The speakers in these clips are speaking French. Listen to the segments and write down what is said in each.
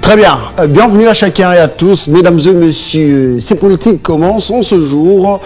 Très bien, bienvenue à chacun et à tous, mesdames et messieurs. Ces politiques commencent en ce jour,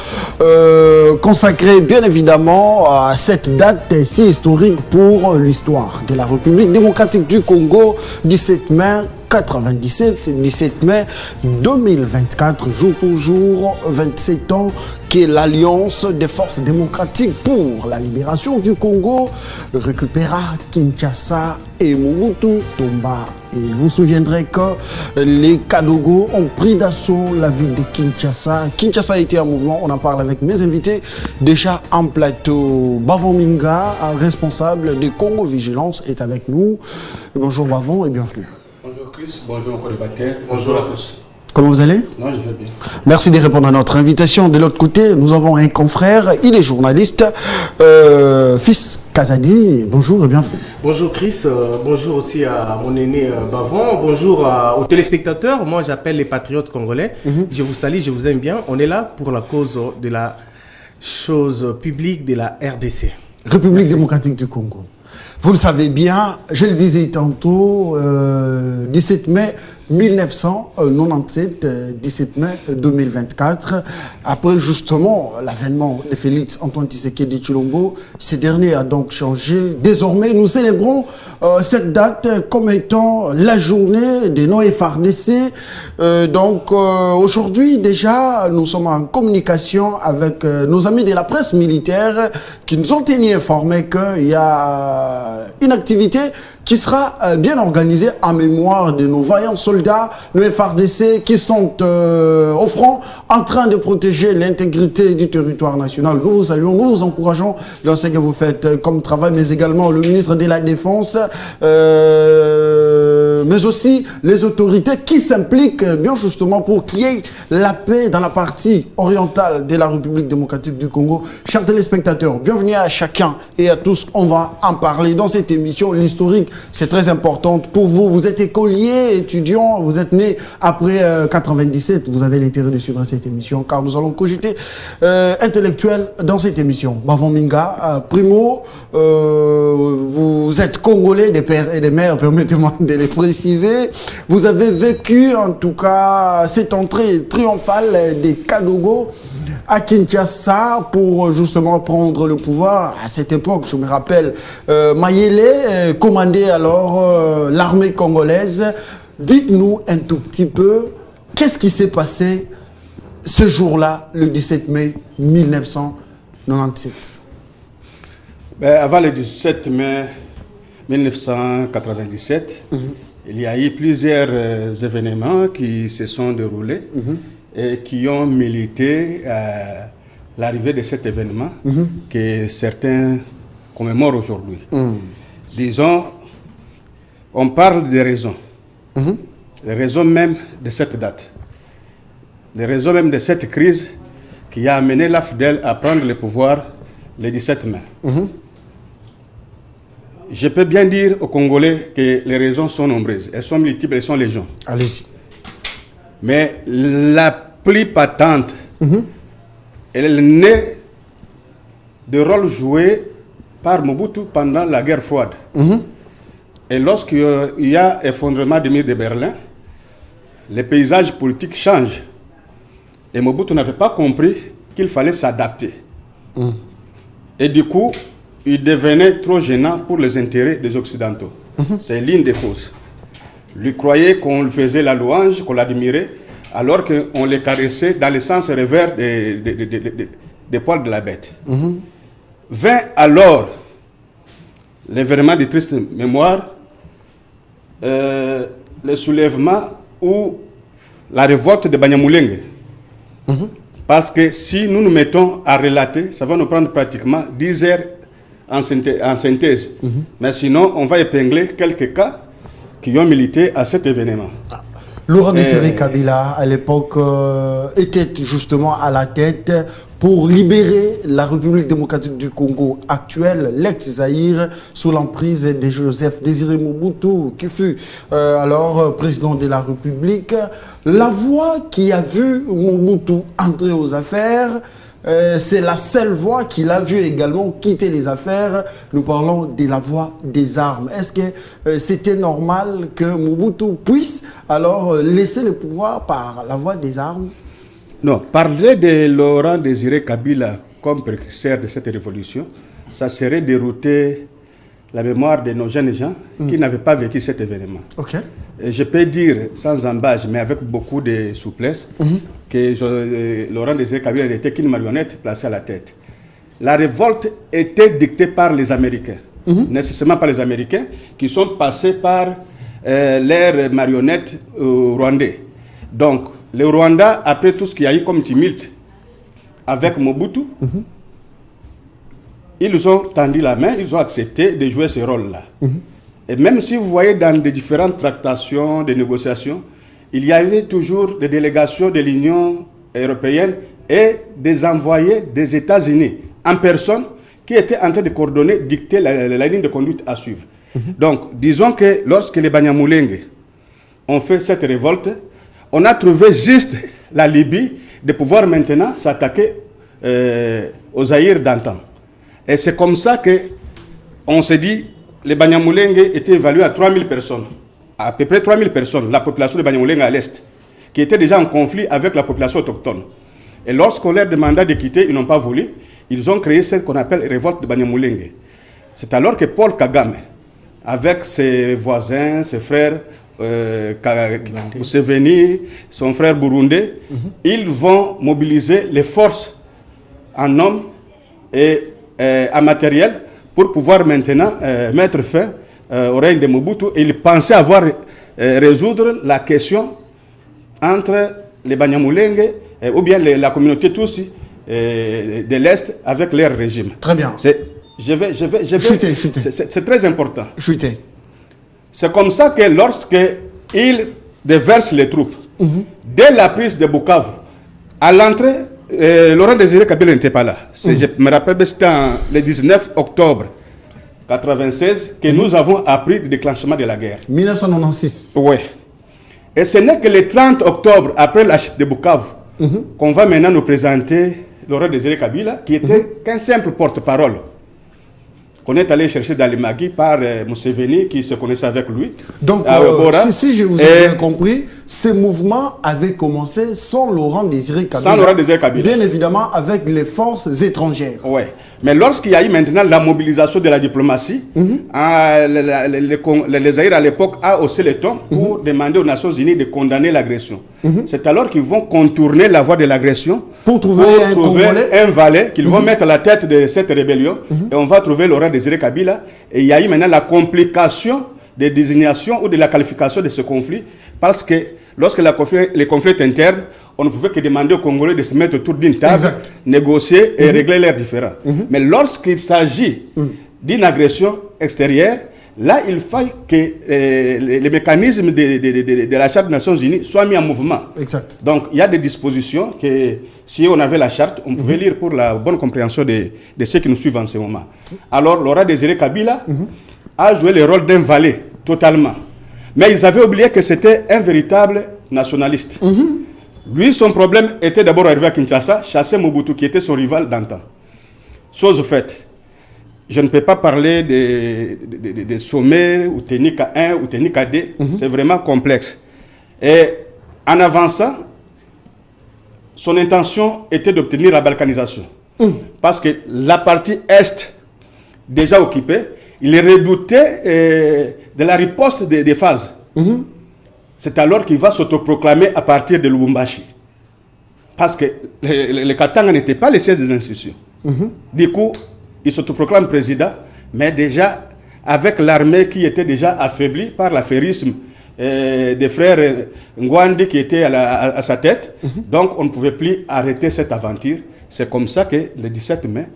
consacré bien évidemment à cette date si historique pour l'histoire de la République démocratique du Congo, 17 mai 97, 17 mai 2024, jour pour jour, 27 ans, que l'Alliance des forces démocratiques pour la libération du Congo récupéra Kinshasa et Mobutu tomba. Et vous vous souviendrez que les Kadogo ont pris d'assaut la ville de Kinshasa. Kinshasa a été en mouvement, on en parle avec mes invités. Déjà en plateau, Bavon Minga, responsable de Congo Vigilance, est avec nous. Bonjour Bavon et bienvenue. Bonjour Chris, bonjour encore les bonjour à tous. Comment vous allez? Non, je vais bien. Merci de répondre à notre invitation. De l'autre côté, nous avons un confrère, il est journaliste, Fils Kazadi. Bonjour et bienvenue. Bonjour Chris, bonjour aussi à mon aîné Bavon, bonjour aux téléspectateurs. Moi j'appelle les patriotes congolais. Je vous salue, je vous aime bien. On est là pour la cause de la chose publique de la RDC. République démocratique du Congo. Vous le savez bien, je le disais tantôt, 17 mai 1997, 17 mai 2024, après justement l'avènement de Félix Antoine Tshisekedi Tshilombo, ce dernier a donc changé. Désormais, nous célébrons cette date comme étant la journée des non-FARDC. Aujourd'hui, déjà, nous sommes en communication avec nos amis de la presse militaire qui nous ont tenu informés qu'il y a une activité qui sera bien organisée en mémoire de nos vaillants soldats, nos FARDC qui sont au front en train de protéger l'intégrité du territoire national. Nous vous saluons, nous vous encourageons dans ce que vous faites comme travail, mais également le ministre de la Défense, mais aussi les autorités qui s'impliquent bien justement pour qu'il y ait la paix dans la partie orientale de la République démocratique du Congo. Chers téléspectateurs, bienvenue à chacun et à tous. On va en parler dans cette émission. L'historique, c'est très important pour vous. Vous êtes écolier, étudiant, vous êtes né après 97. Vous avez l'intérêt de suivre cette émission car nous allons cogiter intellectuel dans cette émission. Bavon Minga, primo, vous êtes congolais des pères et des mères, permettez-moi de les préciser. Vous avez vécu en tout cas cette entrée triomphale des Kadogo à Kinshasa pour justement prendre le pouvoir. À cette époque, je me rappelle, Mayele commandait alors l'armée congolaise. Dites-nous un tout petit peu, qu'est-ce qui s'est passé ce jour-là, le 17 mai 1997? Avant le 17 mai 1997, il y a eu plusieurs événements qui se sont déroulés et qui ont milité à l'arrivée de cet événement que certains commémorent aujourd'hui. Disons, on parle des raisons. Les raisons même de cette date. Les raisons même de cette crise qui a amené l'AFDEL à prendre le pouvoir le 17 mai. Je peux bien dire aux Congolais que les raisons sont nombreuses. Elles sont multiples, elles sont légion. Allez-y. Mais la plus patente, elle naît de rôle joué par Mobutu pendant la guerre froide. Et lorsqu'il y a effondrement du mur de Berlin, les paysages politiques changent. Et Mobutu n'avait pas compris qu'il fallait s'adapter. Et du coup, il devenait trop gênant pour les intérêts des Occidentaux. C'est l'une des causes. Lui croyait qu'on lui faisait la louange, qu'on l'admirait, alors qu'on les caressait dans le sens revers des poils de la bête. Vint alors l'événement de triste mémoire, le soulèvement ou la révolte de Banyamulenge. Parce que si nous nous mettons à relater, ça va nous prendre pratiquement 10 heures en synthèse. Mais sinon, on va épingler quelques cas qui ont milité à cet événement. Laurent Desiré Kabila, à l'époque, était justement à la tête pour libérer la République démocratique du Congo actuelle, l'ex-Zaïre, sous l'emprise de Joseph Désiré Mobutu, qui fut alors président de la République. La voix qui a vu Mobutu entrer aux affaires c'est la seule voie qu'il a vu également quitter les affaires. Nous parlons de la voie des armes. Est-ce que c'était normal que Mobutu puisse alors laisser le pouvoir par la voie des armes? Non, parler de Laurent Désiré Kabila comme précurseur de cette révolution, ça serait dérouter la mémoire de nos jeunes gens qui n'avaient pas vécu cet événement. Okay. Et je peux dire, sans embâche, mais avec beaucoup de souplesse, que Laurent Désiré Kabila n'était qu'une marionnette placée à la tête. La révolte était dictée par les Américains, nécessairement par les Américains, qui sont passés par leurs marionnettes rwandais. Donc, le Rwanda, après tout ce qu'il y a eu comme tumulte avec Mobutu, ils ont tendu la main, ils ont accepté de jouer ce rôle-là. Et même si vous voyez dans les différentes tractations, des négociations, il y avait toujours des délégations de l'Union européenne et des envoyés des États-Unis en personne qui étaient en train de coordonner, dicter la ligne de conduite à suivre. Donc, disons que lorsque les Banyamulenge ont fait cette révolte, on a trouvé juste la Libye de pouvoir maintenant s'attaquer aux Zaïre d'antan. Et c'est comme ça qu'on s'est dit, les Banyamulenge étaient évalués à 3000 personnes. À peu près 3000 personnes, la population de Banyamulenge à l'Est, qui était déjà en conflit avec la population autochtone. Et lorsqu'on leur demanda de quitter, ils n'ont pas voulu. Ils ont créé ce qu'on appelle révolte de Banyamulenge. C'est alors que Paul Kagame, avec ses voisins, ses frères, Museveni, son frère burundais, ils vont mobiliser les forces en hommes et en matériel pour pouvoir maintenant mettre fin au règne de Mobutu. Et ils pensaient avoir résoudre la question entre les Banyamulenge ou bien la communauté Tutsi de l'Est avec leur régime. Très bien. C'est très important. C'est comme ça que lorsqu'ils déversent les troupes, dès la prise de Bukavu, à l'entrée, Laurent Désiré Kabila n'était pas là. Je me rappelle que c'était le 19 octobre 1996 que nous avons appris le déclenchement de la guerre. 1996. Oui. Et ce n'est que le 30 octobre, après la chute de Bukavu, qu'on va maintenant nous présenter Laurent Désiré Kabila, qui était qu'un simple porte-parole, qu'on est allé chercher dans les Magui par Museveni, qui se connaissait avec lui. Donc, si je vous ai bien compris, ces mouvements avaient commencé sans Laurent Désiré Kabila. Sans Laurent Désiré Kabila. Bien évidemment, avec les forces étrangères. Oui. Mais lorsqu'il y a eu maintenant la mobilisation de la diplomatie, les Zaïre à l'époque a haussé le ton pour demander aux Nations Unies de condamner l'agression. C'est alors qu'ils vont contourner la voie de l'agression pour trouver un valet qu'ils vont mettre à la tête de cette rébellion. Et on va trouver Laurent Désiré Kabila. Et il y a eu maintenant la complication des désignations ou de la qualification de ce conflit, parce que lorsque les conflits internes, on ne pouvait que demander aux Congolais de se mettre autour d'une table, négocier et régler leurs différends. Mais lorsqu'il s'agit d'une agression extérieure, là, il faut que les mécanismes de la Charte des Nations Unies soient mis en mouvement. Exact. Donc, il y a des dispositions que, si on avait la Charte, on pouvait lire pour la bonne compréhension de ceux qui nous suivent en ce moment. Alors, Laurent Désiré Kabila a joué le rôle d'un valet, totalement. Mais ils avaient oublié que c'était un véritable nationaliste. Lui, son problème était d'abord arrivé à Kinshasa, chasser Mobutu, qui était son rival d'antan. Chose faite. Je ne peux pas parler des sommets, ou Ténika 1 ou Ténika 2. C'est vraiment complexe. Et en avançant, son intention était d'obtenir la balkanisation. Parce que la partie Est, déjà occupée, il redoutait de la riposte des phases. C'est alors qu'il va s'autoproclamer à partir de Lubumbashi. Parce que le Katanga n'était pas le siège des institutions. Du coup, il s'autoproclame président, mais déjà avec l'armée qui était déjà affaiblie par l'affairisme des frères Ngwandi qui étaient à sa tête. Donc on ne pouvait plus arrêter cette aventure. C'est comme ça que le 17 mai,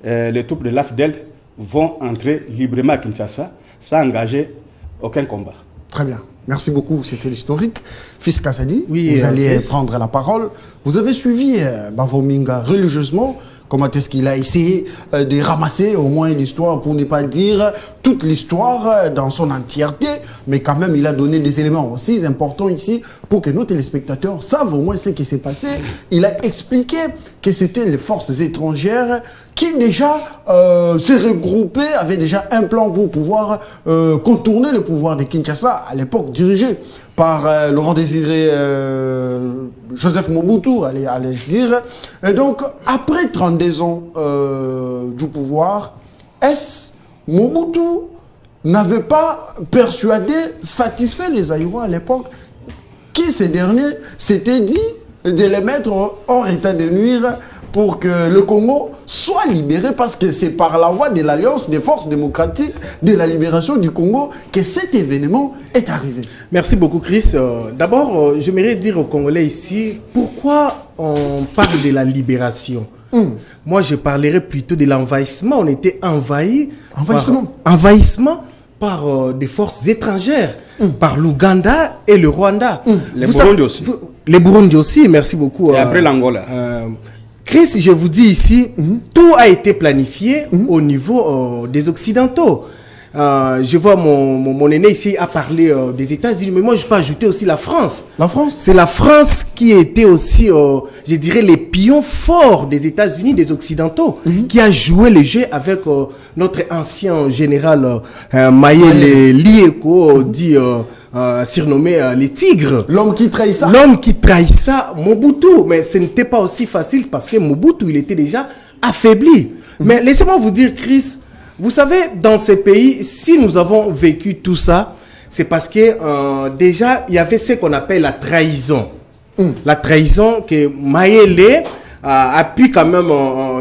les troupes de l'AFDEL vont entrer librement à Kinshasa sans engager aucun combat. Très bien. Merci beaucoup, c'était l'historique. Fils Kassadi, oui, vous allez prendre la parole. Vous avez suivi Bavominga religieusement. comment est-ce qu'il a essayé de ramasser au moins l'histoire, pour ne pas dire toute l'histoire dans son entièreté, mais quand même il a donné des éléments aussi importants ici pour que nos téléspectateurs savent au moins ce qui s'est passé. Il a expliqué que c'était les forces étrangères qui déjà se regroupaient, avaient déjà un plan pour pouvoir contourner le pouvoir de Kinshasa, à l'époque dirigé par Laurent Désiré Joseph Mobutu, allais-je dire. Et donc, après 32 ans du pouvoir, Mobutu n'avait pas persuadé, satisfait les Zaïrois à l'époque, qui ces derniers s'étaient dit de les mettre hors état de nuire pour que le Congo soit libéré, parce que c'est par la voie de l'Alliance des forces démocratiques de la libération du Congo que cet événement est arrivé. Merci beaucoup, Chris. D'abord, j'aimerais dire aux Congolais ici, pourquoi on parle de la libération? Moi, je parlerais plutôt de l'envahissement. On était envahis. Envahissement par des forces étrangères, par l'Ouganda et le Rwanda. Les Burundi aussi. Les Burundi aussi, merci beaucoup. Et après l'Angola. Chris, je vous dis ici, tout a été planifié au niveau des Occidentaux. Je vois mon aîné ici a parlé des États-Unis, mais moi je peux ajouter aussi la France. La France? C'est la France qui était aussi, je dirais, les pions forts des États-Unis, des Occidentaux, qui a joué le jeu avec notre ancien général Mayele Lieko, dit surnommé les Tigres. L'homme qui trahissa. L'homme qui trahissa Mobutu. Mais ce n'était pas aussi facile parce que Mobutu, il était déjà affaibli. Mais laissez-moi vous dire, Chris, vous savez, dans ces pays, si nous avons vécu tout ça, c'est parce que déjà, il y avait ce qu'on appelle la trahison. La trahison que Mayele a pu quand même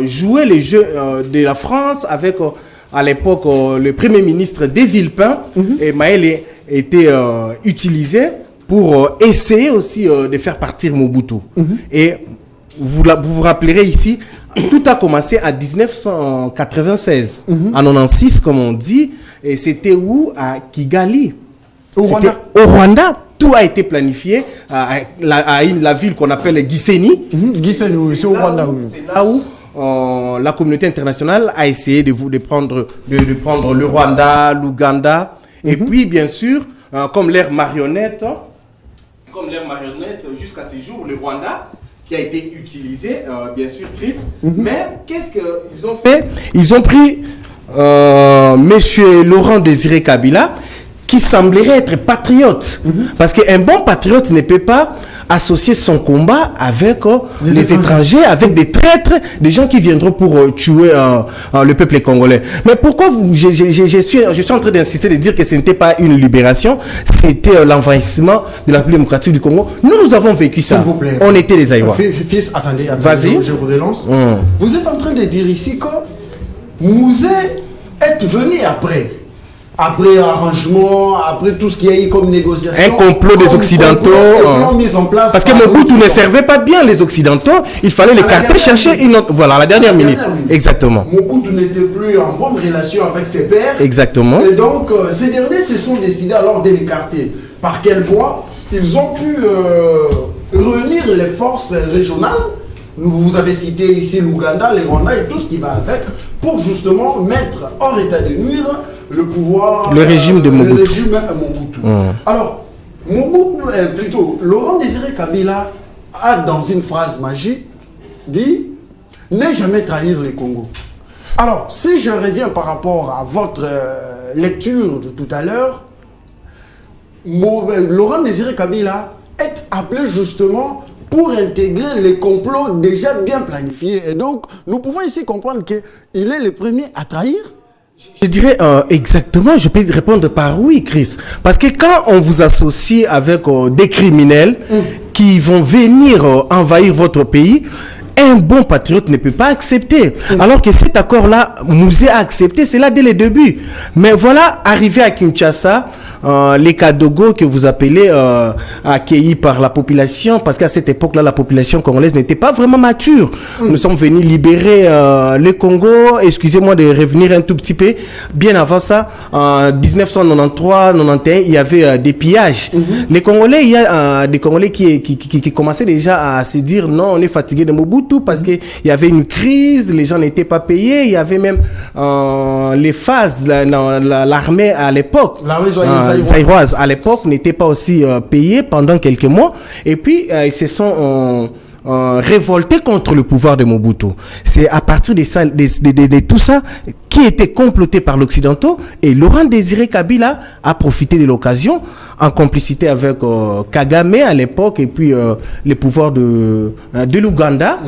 jouer les jeux de la France avec, à l'époque, le premier ministre des Villepin. Et Mayele était utilisé pour essayer aussi de faire partir Mobutu. Et vous vous rappellerez ici, tout a commencé à 1996, en 96 comme on dit, et c'était où? À Kigali. Au Rwanda. Tout a été planifié à la ville qu'on appelle Gisenyi. Gisenyi, oui, c'est au Rwanda. C'est là où la communauté internationale a essayé de prendre le Rwanda, l'Ouganda, et puis bien sûr, comme l'ère marionnette, jusqu'à ce jour, le Rwanda, qui a été utilisé, bien sûr, Chris. Mais qu'est-ce qu'ils ont fait? Ils ont pris monsieur Laurent Désiré Kabila, qui semblerait être patriote. Parce qu'un bon patriote ne peut pas associer son combat avec les étrangers, avec des traîtres, des gens qui viendront pour tuer le peuple congolais. Mais pourquoi je suis en train d'insister de dire que ce n'était pas une libération, c'était l'envahissement de la République démocratique du Congo. Nous avons vécu ça. S'il vous plaît. On était les Aïwa. Fils, attendez, vas-y. Je vous relance. Vous êtes en train de dire ici que Mouzé est venu après arrangement, après tout ce qu'il y a eu comme négociation. Un complot des Occidentaux. Mis en place parce que Mobutu ne servait pas bien les Occidentaux. Il fallait les carter, chercher une autre. Voilà, à la dernière minute. Exactement. Mobutu n'était plus en bonne relation avec ses pairs. Exactement. Et donc, ces derniers se sont décidés alors de l'écarter. Par quelle voie? Ils ont pu réunir les forces régionales. Vous avez cité ici l'Ouganda, les Rwanda et tout ce qui va avec, pour justement mettre hors état de nuire le pouvoir, le régime de Mobutu. Le régime Mobutu. Alors, Mobutu, plutôt, Laurent Désiré Kabila a, dans une phrase magique, dit « Ne jamais trahir le Congo ». Alors, si je reviens par rapport à votre lecture de tout à l'heure, Laurent Désiré Kabila est appelé justement pour intégrer les complots déjà bien planifiés. Et donc, nous pouvons ici comprendre qu'il est le premier à trahir. Je dirais exactement, je peux répondre par oui, Chris. Parce que quand on vous associe avec des criminels qui vont venir envahir votre pays, un bon patriote ne peut pas accepter. Alors que cet accord-là, Mouzé a accepté, c'est là dès le début. Mais voilà, arrivé à Kinshasa, les Kadogo que vous appelez accueillis par la population, parce qu'à cette époque-là, la population congolaise n'était pas vraiment mature. Nous sommes venus libérer le Congo. Excusez-moi de revenir un tout petit peu. Bien avant ça, en 1993-91, il y avait des pillages. Les Congolais, il y a des Congolais qui commençaient déjà à se dire non, on est fatigué de Mobutu parce qu'il y avait une crise, les gens n'étaient pas payés, il y avait même les phases, l'armée à l'époque, zaïroise à l'époque n'était pas aussi payée pendant quelques mois, et puis ils se sont révoltés contre le pouvoir de Mobutu. C'est à partir de ça, de tout ça qui était comploté par l'Occidentaux, et Laurent Désiré Kabila a profité de l'occasion en complicité avec Kagame à l'époque et puis les pouvoirs de l'Ouganda.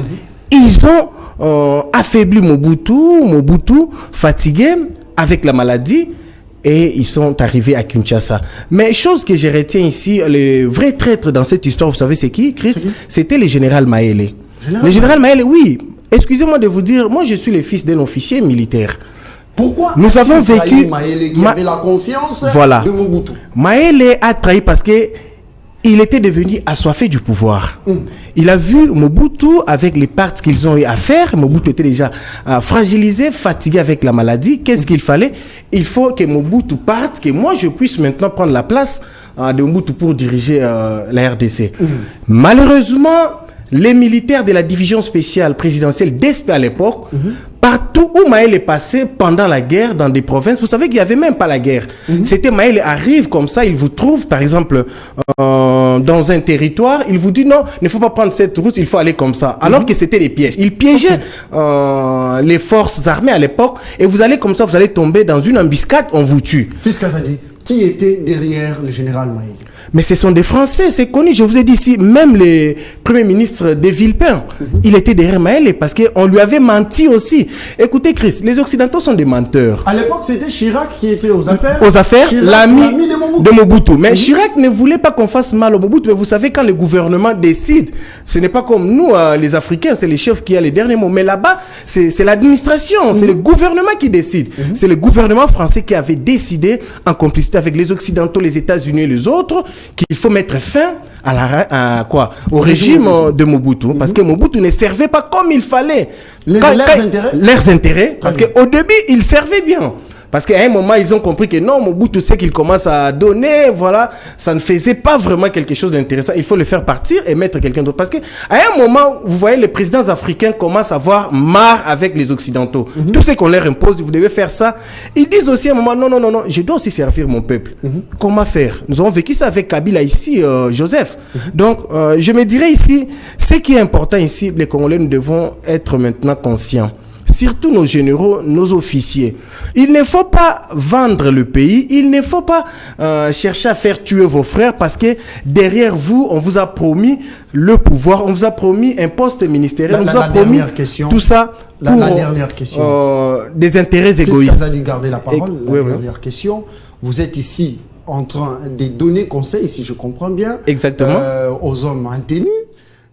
Ils ont affaibli Mobutu fatigué avec la maladie, et ils sont arrivés à Kinshasa. Mais chose que je retiens ici, le vrai traître dans cette histoire, vous savez c'est qui, Christ? C'était le général Maélé. Le général Maélé, oui. Excusez-moi de vous dire, moi je suis le fils d'un officier militaire. Pourquoi nous avons vécu Maélé qui avait la confiance de Mobutu? Maélé a trahi parce que il était devenu assoiffé du pouvoir. Il a vu Mobutu avec les parts qu'ils ont eu à faire. Mobutu était déjà fragilisé, fatigué avec la maladie. Qu'est-ce qu'il fallait? Il faut que Mobutu parte, que moi je puisse maintenant prendre la place de Mobutu pour diriger la RDC. Malheureusement, les militaires de la division spéciale présidentielle d'Espé à l'époque, partout où Maël est passé pendant la guerre dans des provinces, vous savez qu'il n'y avait même pas la guerre. C'était Maël arrive comme ça, il vous trouve par exemple dans un territoire, il vous dit non, il ne faut pas prendre cette route, il faut aller comme ça. Alors que c'était des pièges. Il piégeait les forces armées à l'époque, et vous allez comme ça, vous allez tomber dans une embuscade, on vous tue. Fils Kazadi, qui était derrière le général Maël? Mais ce sont des Français, c'est connu. Je vous ai dit ici, même le premier ministre de Villepin, il était derrière Maël parce qu'on lui avait menti aussi. Écoutez, Chris, les Occidentaux sont des menteurs. À l'époque, c'était Chirac qui était aux affaires. Aux affaires, l'ami de Mobutu. Mais Chirac ne voulait pas qu'on fasse mal au Mobutu. Mais vous savez, quand le gouvernement décide, ce n'est pas comme nous, les Africains, c'est les chefs qui ont les derniers mots. Mais là-bas, c'est l'administration, c'est le gouvernement qui décide. C'est le gouvernement français qui avait décidé, en complicité avec les Occidentaux, les États-Unis et les autres, qu'il faut mettre fin au régime de Mobutu, parce que Mobutu ne servait pas comme il fallait. Leurs intérêts, parce qu'au début, il servait bien. Parce qu'à un moment, ils ont compris que non, Mobutu sait qu'il commence à donner, voilà, ça ne faisait pas vraiment quelque chose d'intéressant. Il faut le faire partir et mettre quelqu'un d'autre. Parce qu'à un moment, vous voyez, les présidents africains commencent à avoir marre avec les Occidentaux. Tout ce qu'on leur impose, vous devez faire ça. Ils disent aussi à un moment, non, je dois aussi servir mon peuple. Comment faire? Nous avons vécu ça avec Kabila ici, Joseph. Donc, je me dirais ici, ce qui est important ici, les Congolais, nous devons être maintenant conscients. Surtout nos généraux, nos officiers. Il ne faut pas vendre le pays, il ne faut pas chercher à faire tuer vos frères parce que derrière vous, on vous a promis le pouvoir, on vous a promis un poste ministériel, on vous a promis tout ça pour la dernière question. Des intérêts égoïstes. Vous allez garder la parole. La dernière question. Vous êtes ici en train de donner conseil, si je comprends bien, exactement, aux hommes en tenue.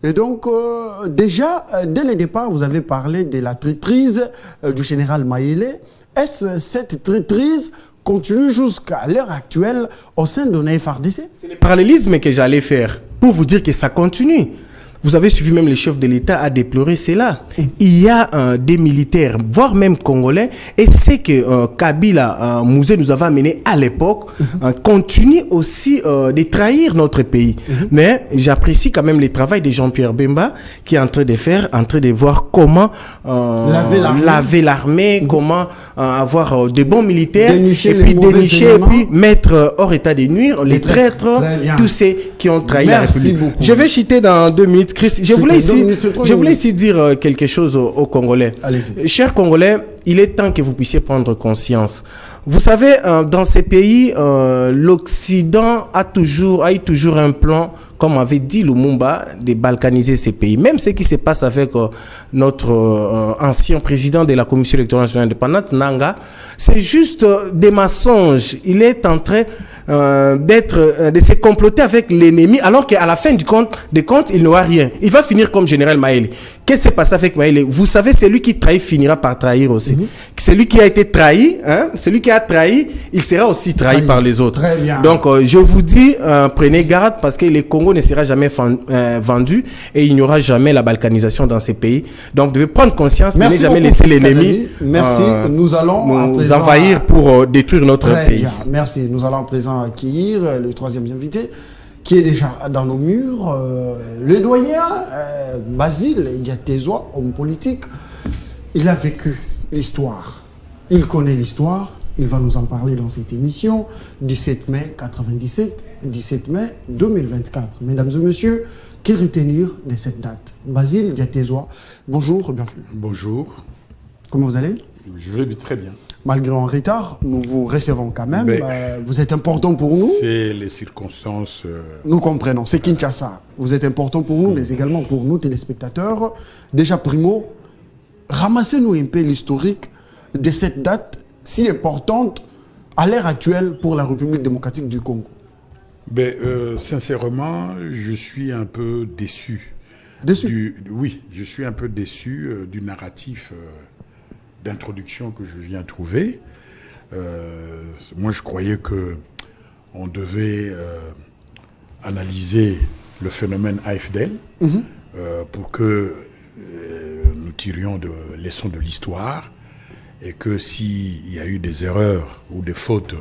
Et donc, déjà, dès le départ, vous avez parlé de la traîtrise du général Maélé. Est-ce cette traîtrise continue jusqu'à l'heure actuelle au sein de l'FRDC? C'est le parallélisme que j'allais faire pour vous dire que ça continue. Vous avez suivi même le chef de l'État à déplorer cela. Il y a des militaires, voire même congolais, et c'est que Kabila, Mouzé nous avait amené à l'époque, continue aussi de trahir notre pays. Mais j'apprécie quand même le travail de Jean-Pierre Bemba qui est en train de faire, en train de voir comment laver l'armée, comment avoir de bons militaires, dénicher et puis mettre hors état de nuire les traîtres, tous ceux qui ont trahi la République. Beaucoup. Je vais citer dans 2 minutes. Chris, je voulais ici dire quelque chose aux Congolais. Chers Congolais, il est temps que vous puissiez prendre conscience. Vous savez, dans ces pays, l'Occident a eu toujours un plan, comme avait dit Lumumba, de balkaniser ces pays. Même ce qui se passe avec notre ancien président de la Commission électorale nationale indépendante, Nanga, c'est juste des mensonges. Il est en train de se comploter avec l'ennemi, alors qu'à la fin des comptes, il n'aura rien. Il va finir comme général Maëlé. Qu'est-ce qui s'est passé avec Maëlé? Vous savez, celui qui trahit finira par trahir aussi. Celui qui a été trahi, celui qui a trahi, il sera aussi trahi par les autres. Très bien. Donc, je vous dis, prenez garde parce que le Congo ne sera jamais vendu et il n'y aura jamais la balkanisation dans ces pays. Donc, vous devez prendre conscience, ne jamais laisser l'ennemi nous allons nous envahir pour détruire notre pays. Bien. Merci. Nous allons à présent accueillir le troisième invité qui est déjà dans nos murs, le doyen Basile Diatezoa, homme politique. Il a vécu l'histoire, il connaît l'histoire, il va nous en parler dans cette émission. 17 mai 97, 17 mai 2024. Mesdames et messieurs, que retenir de cette date? Basile Diatezoa, bonjour, bienvenue. Bonjour. Comment vous allez? Je vais très bien. Malgré un retard, nous vous recevons quand même. Vous êtes important pour nous. C'est les circonstances. Nous comprenons. C'est Kinshasa. Vous êtes important pour nous, mais également pour nous, téléspectateurs. Déjà, primo, ramassez-nous un peu l'historique de cette date si importante à l'ère actuelle pour la République démocratique du Congo. Sincèrement, je suis un peu déçu. Déçu? Oui, je suis un peu déçu du narratif d'introduction que je viens trouver. Moi, je croyais que on devait analyser le phénomène AFDL pour que nous tirions des leçons de l'histoire et que s'il y a eu des erreurs ou des fautes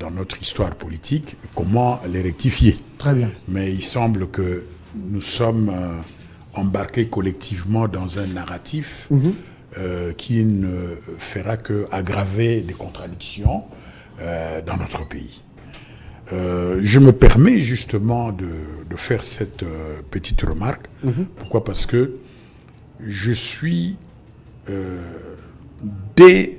dans notre histoire politique, comment les rectifier. Très bien. Mais il semble que nous sommes embarqués collectivement dans un narratif qui ne fera qu'aggraver des contradictions dans notre pays. Je me permets justement de faire cette petite remarque. Pourquoi? Parce que je suis, dès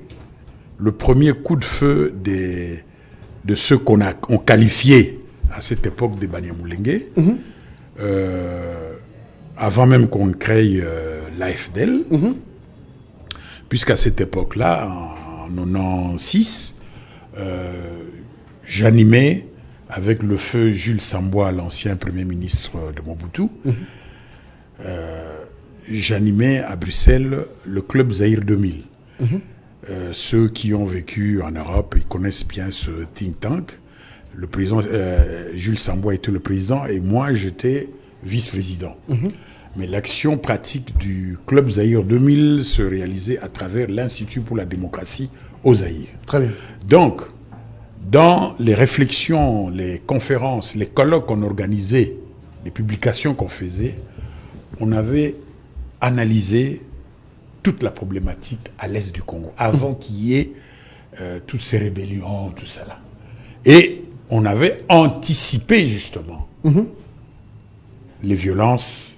le premier coup de feu de ceux qu'on qualifié à cette époque des Banyamulenge, avant même qu'on crée l'AFDL, puisqu'à cette époque-là, en 96, j'animais avec le feu Jules Sambwa, l'ancien Premier ministre de Mobutu, j'animais à Bruxelles le Club Zaïre 2000. Ceux qui ont vécu en Europe, ils connaissent bien ce think tank. Le président, Jules Sambwa était le président et moi j'étais vice-président. Mais l'action pratique du Club Zaïre 2000 se réalisait à travers l'Institut pour la démocratie au Zaïre. Très bien. Donc, dans les réflexions, les conférences, les colloques qu'on organisait, les publications qu'on faisait, on avait analysé toute la problématique à l'est du Congo, avant qu'il y ait toutes ces rébellions, tout ça là. Et on avait anticipé justement les violences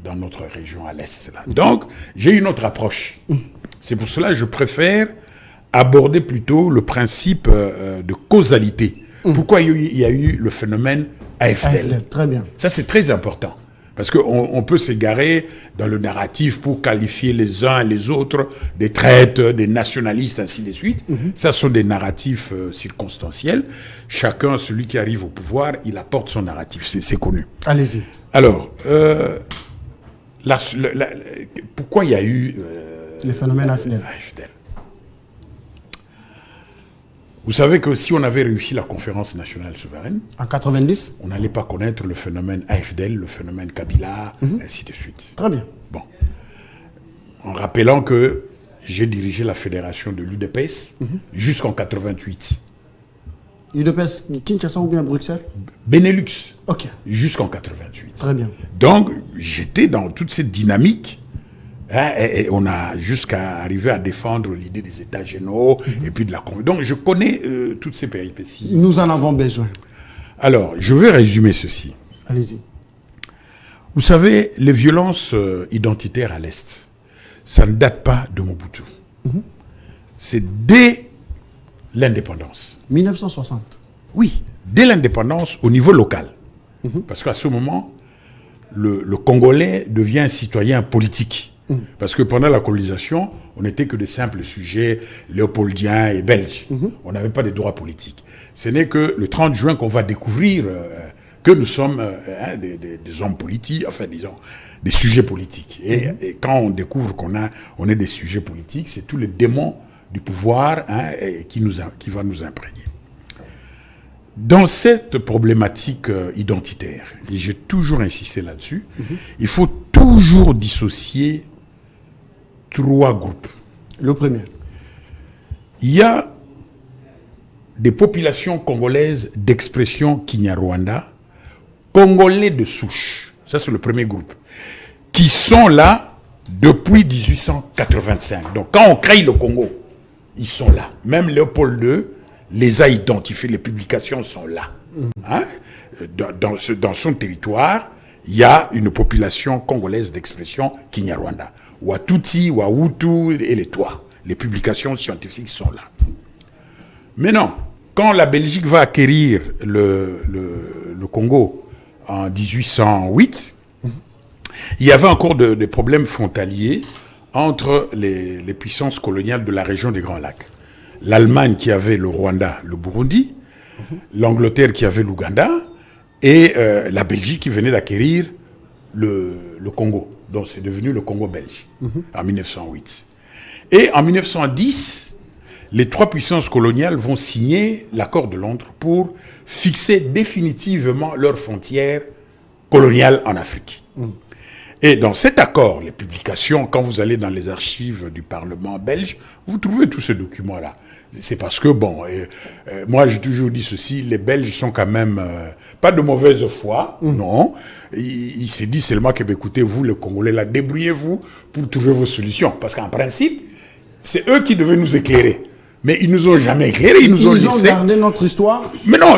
dans notre région à l'est là. Donc, j'ai une autre approche. C'est pour cela que je préfère aborder plutôt le principe de causalité. Pourquoi il y a eu le phénomène AFDL. Très bien. Ça, c'est très important. Parce qu'on peut s'égarer dans le narratif pour qualifier les uns et les autres des traîtres, des nationalistes, ainsi de suite. Ça sont des narratifs circonstanciels. Chacun, celui qui arrive au pouvoir, il apporte son narratif. C'est connu. Allez-y. Alors, pourquoi il y a eu le phénomène AFDL. Vous savez que si on avait réussi la conférence nationale souveraine, en 90, on n'allait pas connaître le phénomène AFDL, le phénomène Kabila, ainsi de suite. Très bien. Bon. En rappelant que j'ai dirigé la fédération de l'UDPS jusqu'en 88. UDPS Kinshasa ou bien Bruxelles? Benelux. Ok. Jusqu'en 88. Très bien. Donc, j'étais dans toute cette dynamique. Et on a jusqu'à arriver à défendre l'idée des États généraux et puis de la Convention. Donc, je connais toutes ces péripéties. Nous en avons besoin. Alors, je vais résumer ceci. Allez-y. Vous savez, les violences identitaires à l'Est, ça ne date pas de Mobutu. C'est dès l'indépendance. 1960. Oui, dès l'indépendance au niveau local. Parce qu'à ce moment, le Congolais devient un citoyen politique. Parce que pendant la colonisation, on n'était que des simples sujets léopoldiens et belges. On n'avait pas de droits politiques. Ce n'est que le 30 juin qu'on va découvrir que nous sommes des hommes politiques, enfin disons, des sujets politiques. Et quand on découvre on est des sujets politiques, c'est tous les démons du pouvoir qui va nous imprégner. Dans cette problématique identitaire, et j'ai toujours insisté là-dessus, il faut toujours dissocier 3 groupes. Le premier. Il y a des populations congolaises d'expression Kinyarwanda, congolais de souche, ça c'est le premier groupe, qui sont là depuis 1885. Donc quand on crée le Congo, ils sont là. Même Léopold II les a identifiés, les publications sont là. Dans son territoire, il y a une population congolaise d'expression Kinyarwanda. Watuti, Wahutu et les Twa. Les publications scientifiques sont là. Maintenant, quand la Belgique va acquérir le Congo en 1808, il y avait encore des problèmes frontaliers entre les puissances coloniales de la région des Grands Lacs. L'Allemagne qui avait le Rwanda, le Burundi, l'Angleterre qui avait l'Ouganda, et la Belgique qui venait d'acquérir le Congo. Donc c'est devenu le Congo belge en 1908. Et en 1910, les 3 puissances coloniales vont signer l'accord de Londres pour fixer définitivement leurs frontières coloniales en Afrique. Et dans cet accord, les publications, quand vous allez dans les archives du Parlement belge, vous trouvez tous ces documents-là. C'est parce que, moi j'ai toujours dit ceci, les Belges sont quand même pas de mauvaise foi, non. Il s'est dit seulement que, écoutez, vous les Congolais, là, débrouillez-vous pour trouver vos solutions. Parce qu'en principe, c'est eux qui devaient nous éclairer. Mais ils nous ont jamais éclairés, ils ont gardé notre histoire. Mais non,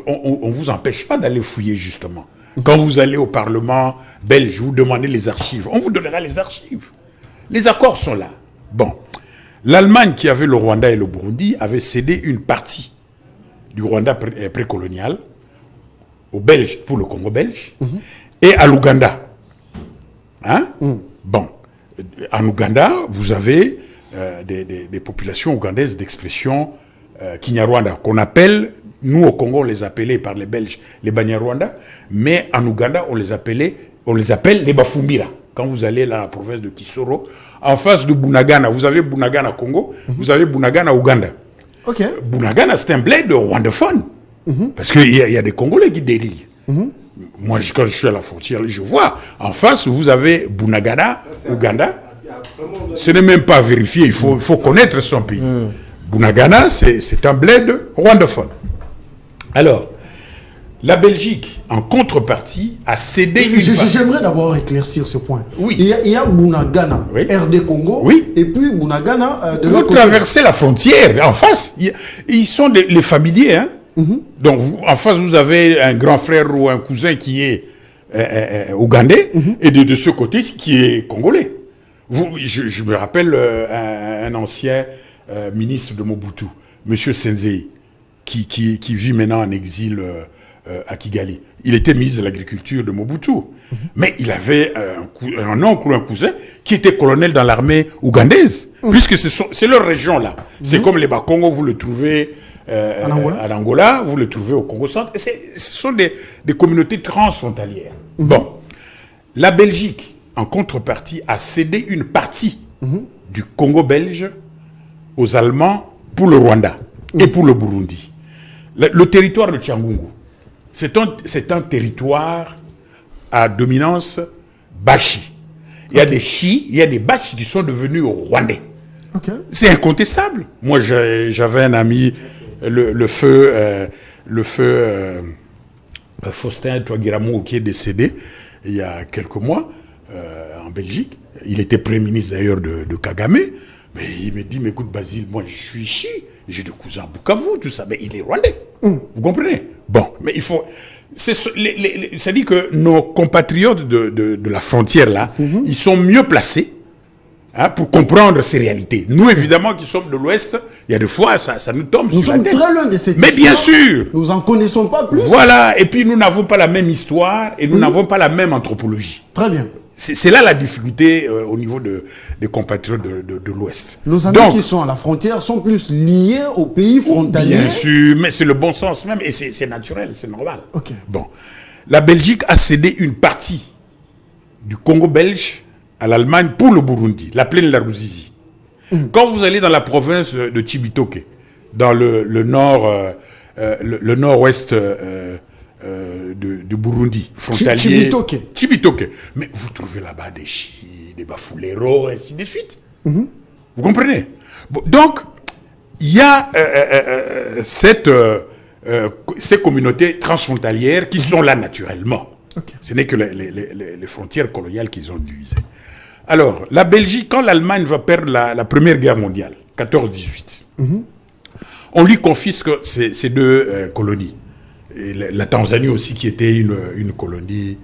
on vous empêche pas d'aller fouiller, justement. Quand vous allez au Parlement belge, vous demandez les archives. On vous donnera les archives. Les accords sont là. Bon. L'Allemagne, qui avait le Rwanda et le Burundi, avait cédé une partie du Rwanda précolonial aux Belges, pour le Congo belge, et à l'Ouganda. Bon. En Ouganda, vous avez des populations ougandaises d'expression Kinyarwanda, qu'on appelle, nous au Congo, on les appelait par les Belges les Banyarwanda, mais en Ouganda, on les appelle les Bafumbira. Quand vous allez dans la province de Kisoro, en face de Bunagana, vous avez Bunagana Congo, vous avez Bunagana Ouganda. Bunagana, c'est un bled de rwandophone, parce qu'il y a des Congolais qui délirent. Moi, quand je suis à la frontière, je vois, en face, vous avez Bunagana, Ouganda. Ce n'est même pas vérifié, il faut connaître son pays. Bunagana, c'est un bled rwandophone. Alors, la Belgique, en contrepartie, a cédé une partie. J'aimerais d'abord éclaircir ce point. Oui. Il y a Bunagana, RD Congo, et puis Bunagana de l'autre côté. Vous traversez la frontière, en face. Ils sont les familiers. Donc, en face, vous avez un grand frère ou un cousin qui est ougandais, et de ce côté, qui est congolais. Je me rappelle un ancien ministre de Mobutu, M. Senzei, qui vit maintenant en exil à Kigali. Il était ministre de l'Agriculture de Mobutu. Mais il avait un oncle ou un cousin qui était colonel dans l'armée ougandaise, puisque c'est leur région là. C'est comme les Bakongo, vous le trouvez en Angola, vous le trouvez au Congo centre. Ce sont des communautés transfrontalières. Bon, la Belgique, en contrepartie, a cédé une partie du Congo belge aux Allemands pour le Rwanda et pour le Burundi. Le territoire de Tchangungu, c'est un territoire à dominance Bashi. Il y a des Chi, il y a des Bashi qui sont devenus Rwandais. C'est incontestable. Moi, j'avais un ami, le feu Faustin Twagiramu, qui est décédé il y a quelques mois en Belgique. Il était Premier ministre d'ailleurs de Kagame. Mais il me dit, mais écoute Basile, moi je suis Chi, j'ai des cousins à Bukavu, tout ça, mais il est Rwandais. Vous comprenez? Bon, mais il faut... ça dit que nos compatriotes de la frontière là, ils sont mieux placés pour comprendre ces réalités. Nous, évidemment, qui sommes de l'Ouest, il y a des fois, ça nous tombe sur la tête. Nous sommes très loin de cette histoire. Mais bien sûr. Nous n'en connaissons pas plus. Voilà, et puis nous n'avons pas la même histoire et nous n'avons pas la même anthropologie. Très bien. C'est là la difficulté au niveau des compatriotes de l'Ouest. Nos amis qui sont à la frontière sont plus liés aux pays frontaliers. Bien sûr, mais c'est le bon sens même, et c'est naturel, c'est normal. Ok. Bon, la Belgique a cédé une partie du Congo belge à l'Allemagne pour le Burundi, la plaine de la Ruzizi. Quand vous allez dans la province de Cibitoke, dans le nord, le nord-ouest du Burundi, frontalier. Cibitoke. Mais vous trouvez là-bas des Chi, des Bafouleros, et ainsi de suite. Vous comprenez? Bon, donc, il y a ces communautés transfrontalières qui sont là naturellement. Okay. Ce n'est que les frontières coloniales qu'ils ont divisées. Alors, la Belgique, quand l'Allemagne va perdre la Première Guerre mondiale, 14-18, on lui confisque ces deux colonies. Et la Tanzanie aussi, qui était une colonie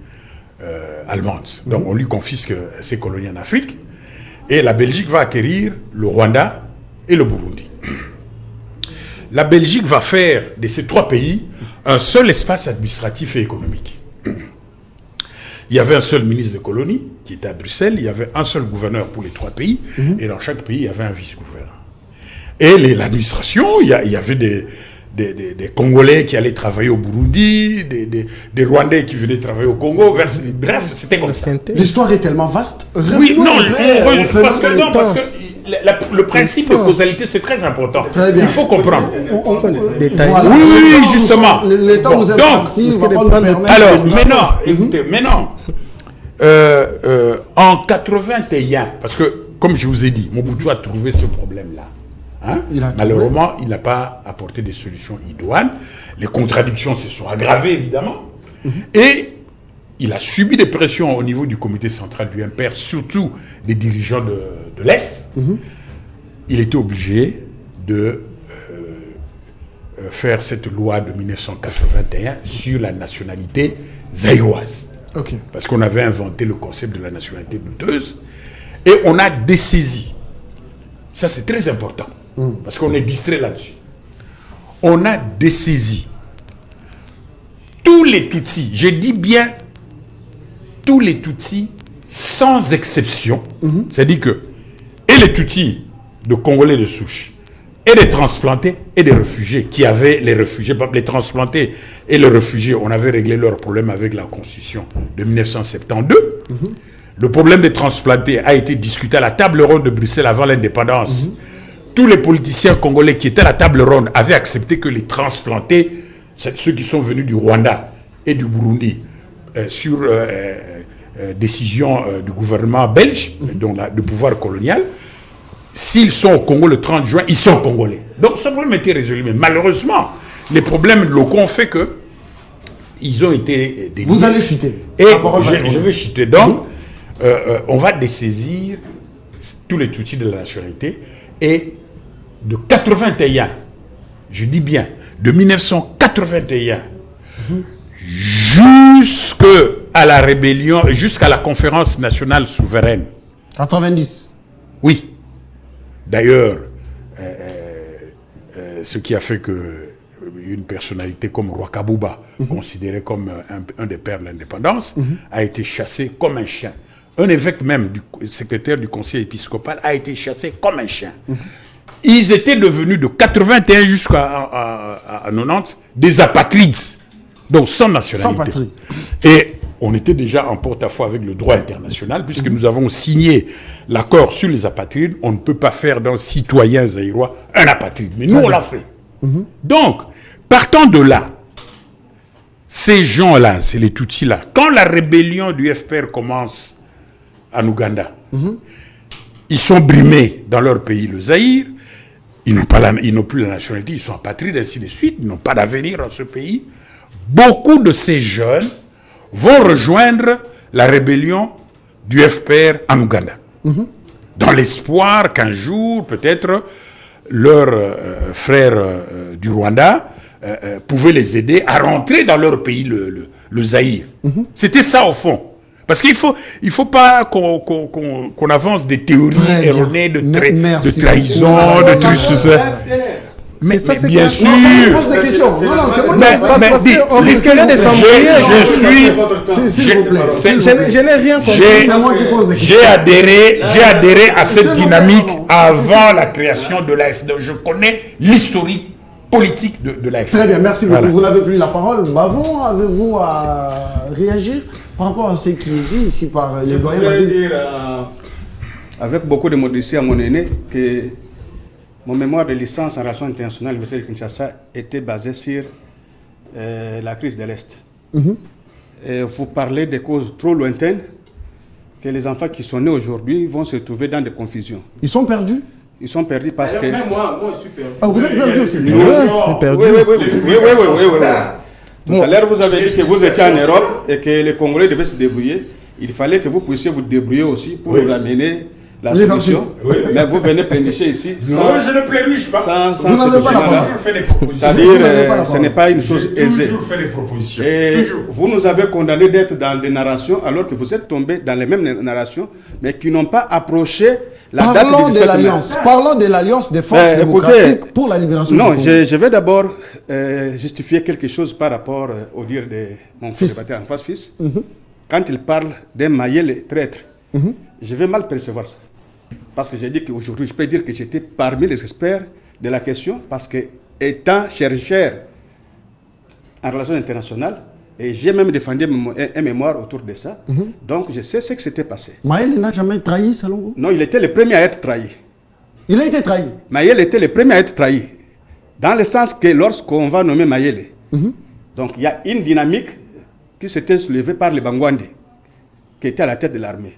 allemande. Donc, on lui confisque ces colonies en Afrique. Et la Belgique va acquérir le Rwanda et le Burundi. La Belgique va faire de ces trois pays un seul espace administratif et économique. Il y avait un seul ministre de colonie qui était à Bruxelles, il y avait un seul gouverneur pour les trois pays, et dans chaque pays, il y avait un vice-gouverneur. Et l'administration, il y avait des Congolais qui allaient travailler au Burundi, des Rwandais qui venaient travailler au Congo, bref, c'était comme ça. L'histoire est tellement vaste. Oui, non, parce que le principe de causalité, c'est très important. Très bien. Il faut comprendre. Voilà. Oui, justement. Les temps nous impartis, alors, maintenant, en 81, parce que, comme je vous ai dit, Mobutu a trouvé ce problème-là. Hein? Malheureusement, il n'a pas apporté des solutions idoines. Les contradictions se sont aggravées, évidemment. Et il a subi des pressions au niveau du comité central du MPR, surtout des dirigeants de l'Est. Il était obligé de faire cette loi de 1981 sur la nationalité zaïroise. Okay. Parce qu'on avait inventé le concept de la nationalité douteuse. Et on a dessaisi. Ça, c'est très important. Parce qu'on est distrait là-dessus. On a dessaisi tous les Tutsis, je dis bien tous les Tutsis sans exception, c'est-à-dire que et les Tutsis de Congolais de souche, et des transplantés et des réfugiés, qui avaient les réfugiés, les transplantés et les réfugiés, on avait réglé leur problème avec la Constitution de 1972. Le problème des transplantés a été discuté à la table ronde de Bruxelles avant l'indépendance. Tous les politiciens congolais qui étaient à la table ronde avaient accepté que les transplantés, ceux qui sont venus du Rwanda et du Burundi, sur décision du gouvernement belge, donc du pouvoir colonial, s'ils sont au Congo le 30 juin, ils sont congolais. Donc ce problème était résolu. Mais malheureusement, les problèmes locaux ont fait que ils ont été déliés. Vous allez chuter. Et je vais chuter. Donc, on va dessaisir tous les Tutsis de la nationalité. Et de 81, je dis bien, de 1981 jusqu'à la rébellion, jusqu'à la conférence nationale souveraine. 90. Oui. D'ailleurs, ce qui a fait que une personnalité comme Rwakabuba, considéré comme un des pères de l'indépendance, a été chassé comme un chien. Un évêque même, secrétaire du conseil épiscopal, a été chassé comme un chien. Ils étaient devenus de 81 jusqu'à 90 des apatrides, donc sans nationalité. Sans patrie. Et on était déjà en porte-à-faux avec le droit international, puisque nous avons signé l'accord sur les apatrides. On ne peut pas faire d'un citoyen zaïrois un apatride. Mais nous, on l'a fait. Donc, partant de là, ces gens-là, c'est les Tutsis-là, quand la rébellion du FPR commence en Ouganda, ils sont brimés dans leur pays, le Zaïre, ils n'ont plus la nationalité, ils sont apatrides, ainsi de suite, ils n'ont pas d'avenir dans ce pays. Beaucoup de ces jeunes vont rejoindre la rébellion du FPR en Ouganda, dans l'espoir qu'un jour, peut-être, leurs frères du Rwanda pouvaient les aider à rentrer dans leur pays, le Zaïre. C'était ça au fond. Parce qu'il faut pas qu'on avance des théories erronées de trahison, de trucs. Mais c'est bien quoi? sûr. Non, ça me pose des questions. Non, non, c'est moi Parce qu'on risquerait de s'embrouiller. S'il vous plaît. Je n'ai rien compris. C'est moi qui pose des questions. J'ai adhéré à cette C'est dynamique bon, avant la création de l'AFD. Je connais l'historique politique de l'AFD. Très bien, merci beaucoup. Voilà. Vous n'avez plus la parole. Bavon, avez-vous à réagir par rapport à ce qui est dit ici par les Je doyens? voudrais Vas-y. dire, avec beaucoup de modestie à mon aîné, que mon mémoire de licence en relations internationales à l'Université de Kinshasa était basé sur la crise de l'Est. Et vous parlez des causes trop lointaines que les enfants qui sont nés aujourd'hui vont se trouver dans des confusions. Ils sont perdus? Ils sont perdus parce que... Même moi, je suis perdu. Ah, vous êtes perdus aussi? Je suis perdu. Oui. Tout à l'heure, vous avez dit que vous étiez en Europe et que les Congolais devaient se débrouiller. Il fallait que vous puissiez vous débrouiller aussi pour nous ramener la Les solution. Mais vous venez plénicher ici Non, je ne pléniche pas. sans Vous n'avez ce pas la document-là. parole. Toujours fait des propositions. C'est-à-dire, Vous n'avez pas la ce parole. n'est pas une chose aisée. Toujours fait des propositions. Et Toujours. vous nous avez condamnés d'être dans des narrations alors que vous êtes tombés dans les mêmes narrations, mais qui n'ont pas approché la date Parlons du de 17 mai. l'alliance. Parlons de l'alliance des forces Écoutez, démocratiques pour la libération Non, du Congo. je vais d'abord justifier quelque chose par rapport au dire de mon Fils. débatteur en face fils. Quand il parle d'un Mayele traître, je vais mal percevoir ça. Parce que j'ai dit qu'aujourd'hui, je peux dire que j'étais parmi les experts de la question, parce que étant chercheur en relations internationales, et j'ai même défendu un mémoire autour de ça, donc je sais ce qui s'était passé. Maël n'a jamais trahi, selon vous? Non, il était le premier à être trahi. Il a été trahi. Mayele était le premier à être trahi. Dans le sens que lorsqu'on va nommer Mayele, donc il y a une dynamique qui s'était soulevée par les Bangwandi, qui était à la tête de l'armée.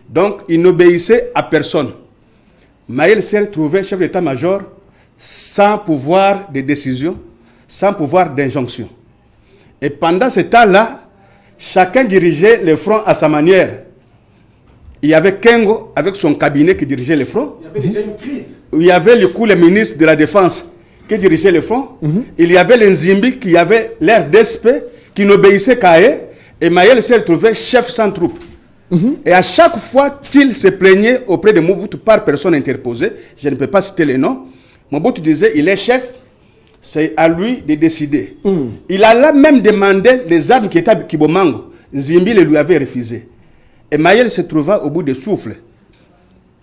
Donc il n'obéissait à personne. Mayele s'est retrouvé chef d'état-major sans pouvoir de décision, sans pouvoir d'injonction. Et pendant ce temps-là, chacun dirigeait le front à sa manière. Il y avait Kengo avec son cabinet qui dirigeait le front. Il y avait déjà une crise. Il y avait le ministre de la Défense qui dirigeait le front. Il y avait les Nzimbi qui avait l'air d'SP, qui n'obéissait qu'à eux. Et Mayele s'est retrouvé chef sans troupe. Et à chaque fois qu'il se plaignait auprès de Mobutu par personne interposée, je ne peux pas citer les noms, Mobutu disait il est chef, c'est à lui de décider. Il a là même demandé les armes qui étaient à Kibomango. Nzimbi le lui avait refusé. Et Mayele se trouva au bout de souffle.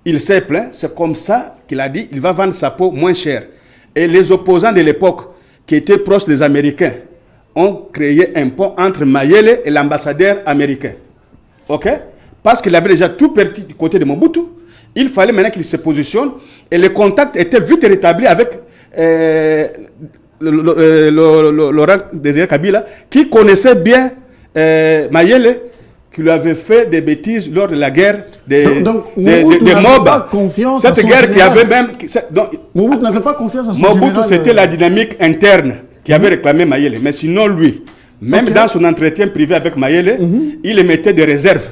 Il s'est plaint, c'est comme ça qu'il a dit il va vendre sa peau moins cher. Et les opposants de l'époque, qui étaient proches des Américains, ont créé un pont entre Mayele et l'ambassadeur américain. Ok? Parce qu'il avait déjà tout perdu du côté de Mobutu. Il fallait maintenant qu'il se positionne. Et le contact était vite rétabli avec Laurent Désiré Kabila, qui connaissait bien Mayele, qui lui avait fait des bêtises lors de la guerre des Mobutu n'avait Mob. pas confiance à Cette son guerre qui général. avait même... Mobutu n'avait pas confiance à son Mobutu, général. c'était la dynamique interne qui avait réclamé Mayele. Mais sinon, lui, même dans son entretien privé avec Mayele, il émettait des réserves.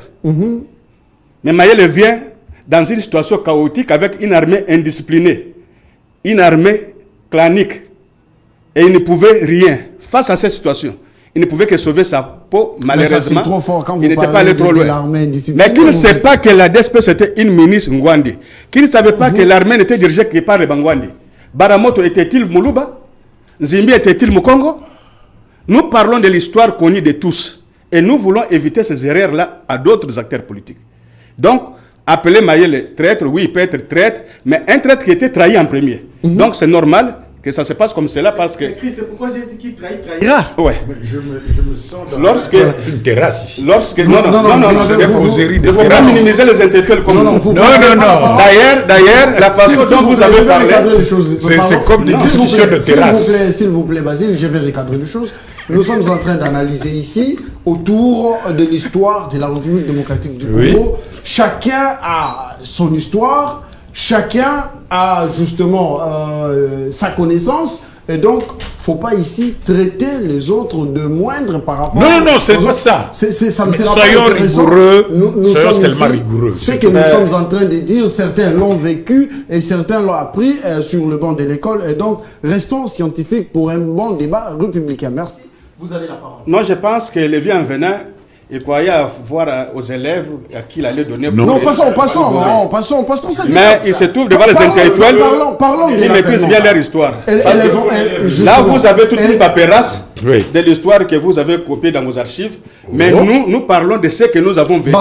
Mais Mayele vient dans une situation chaotique avec une armée indisciplinée, une armée clanique. Et il ne pouvait rien. Face à cette situation, il ne pouvait que sauver sa peau, malheureusement. Mais ça, c'est trop fort quand il vous n'était pas parlez allé trop de loin. l'armée indisciplinée. Mais qui ne sait pas que la DSP c'était une ministre Ngwandi, qui ne savait pas que l'armée n'était dirigée que par les Bangwandi. Baramoto était-il Moulouba? Nzimbi était-il Mukongo? Nous parlons de l'histoire connue de tous. Et nous voulons éviter ces erreurs-là à d'autres acteurs politiques. Donc, appeler Mayele traître, oui, il peut être traître, mais un traître qui était trahi en premier. Donc, c'est normal que ça se passe comme cela parce que... C'est pourquoi j'ai dit qu'il trahira. Ouais. Je me sens dans une terrasse ici. Lorsque... Non, Des causeries de Il ne faut pas terrasse. minimiser les intellectuels comme nous. faut Non. D'ailleurs, la façon dont vous avez parlé... C'est comme des discussions de terrasse. S'il vous plaît, Basile, je vais recadrer les choses. Nous sommes en train d'analyser ici, autour de l'histoire de la République démocratique du Congo. Oui. Chacun a son histoire, chacun a justement sa connaissance. Et donc, il ne faut pas ici traiter les autres de moindre par rapport... Non, c'est pas ça. Ça ne Mais sera soyons pas intéressant. rigoureux, Nous soyons sommes seulement ici. rigoureux. Ce que nous sommes en train de dire, certains l'ont vécu et certains l'ont appris sur le banc de l'école. Et donc, restons scientifiques pour un bon débat républicain. Merci. Vous avez la parole. Non, je pense que le vieux en venant, il croyait voir aux élèves à qui il allait donner. Non, passons cette Mais étape. il se trouve devant les intellectuels, Parlons ils maîtrisent bien leur histoire. Parce que justement, là, vous avez toute une paperasse Oui. de l'histoire que vous avez copiée dans vos archives. Mais nous parlons de ce que nous avons vécu.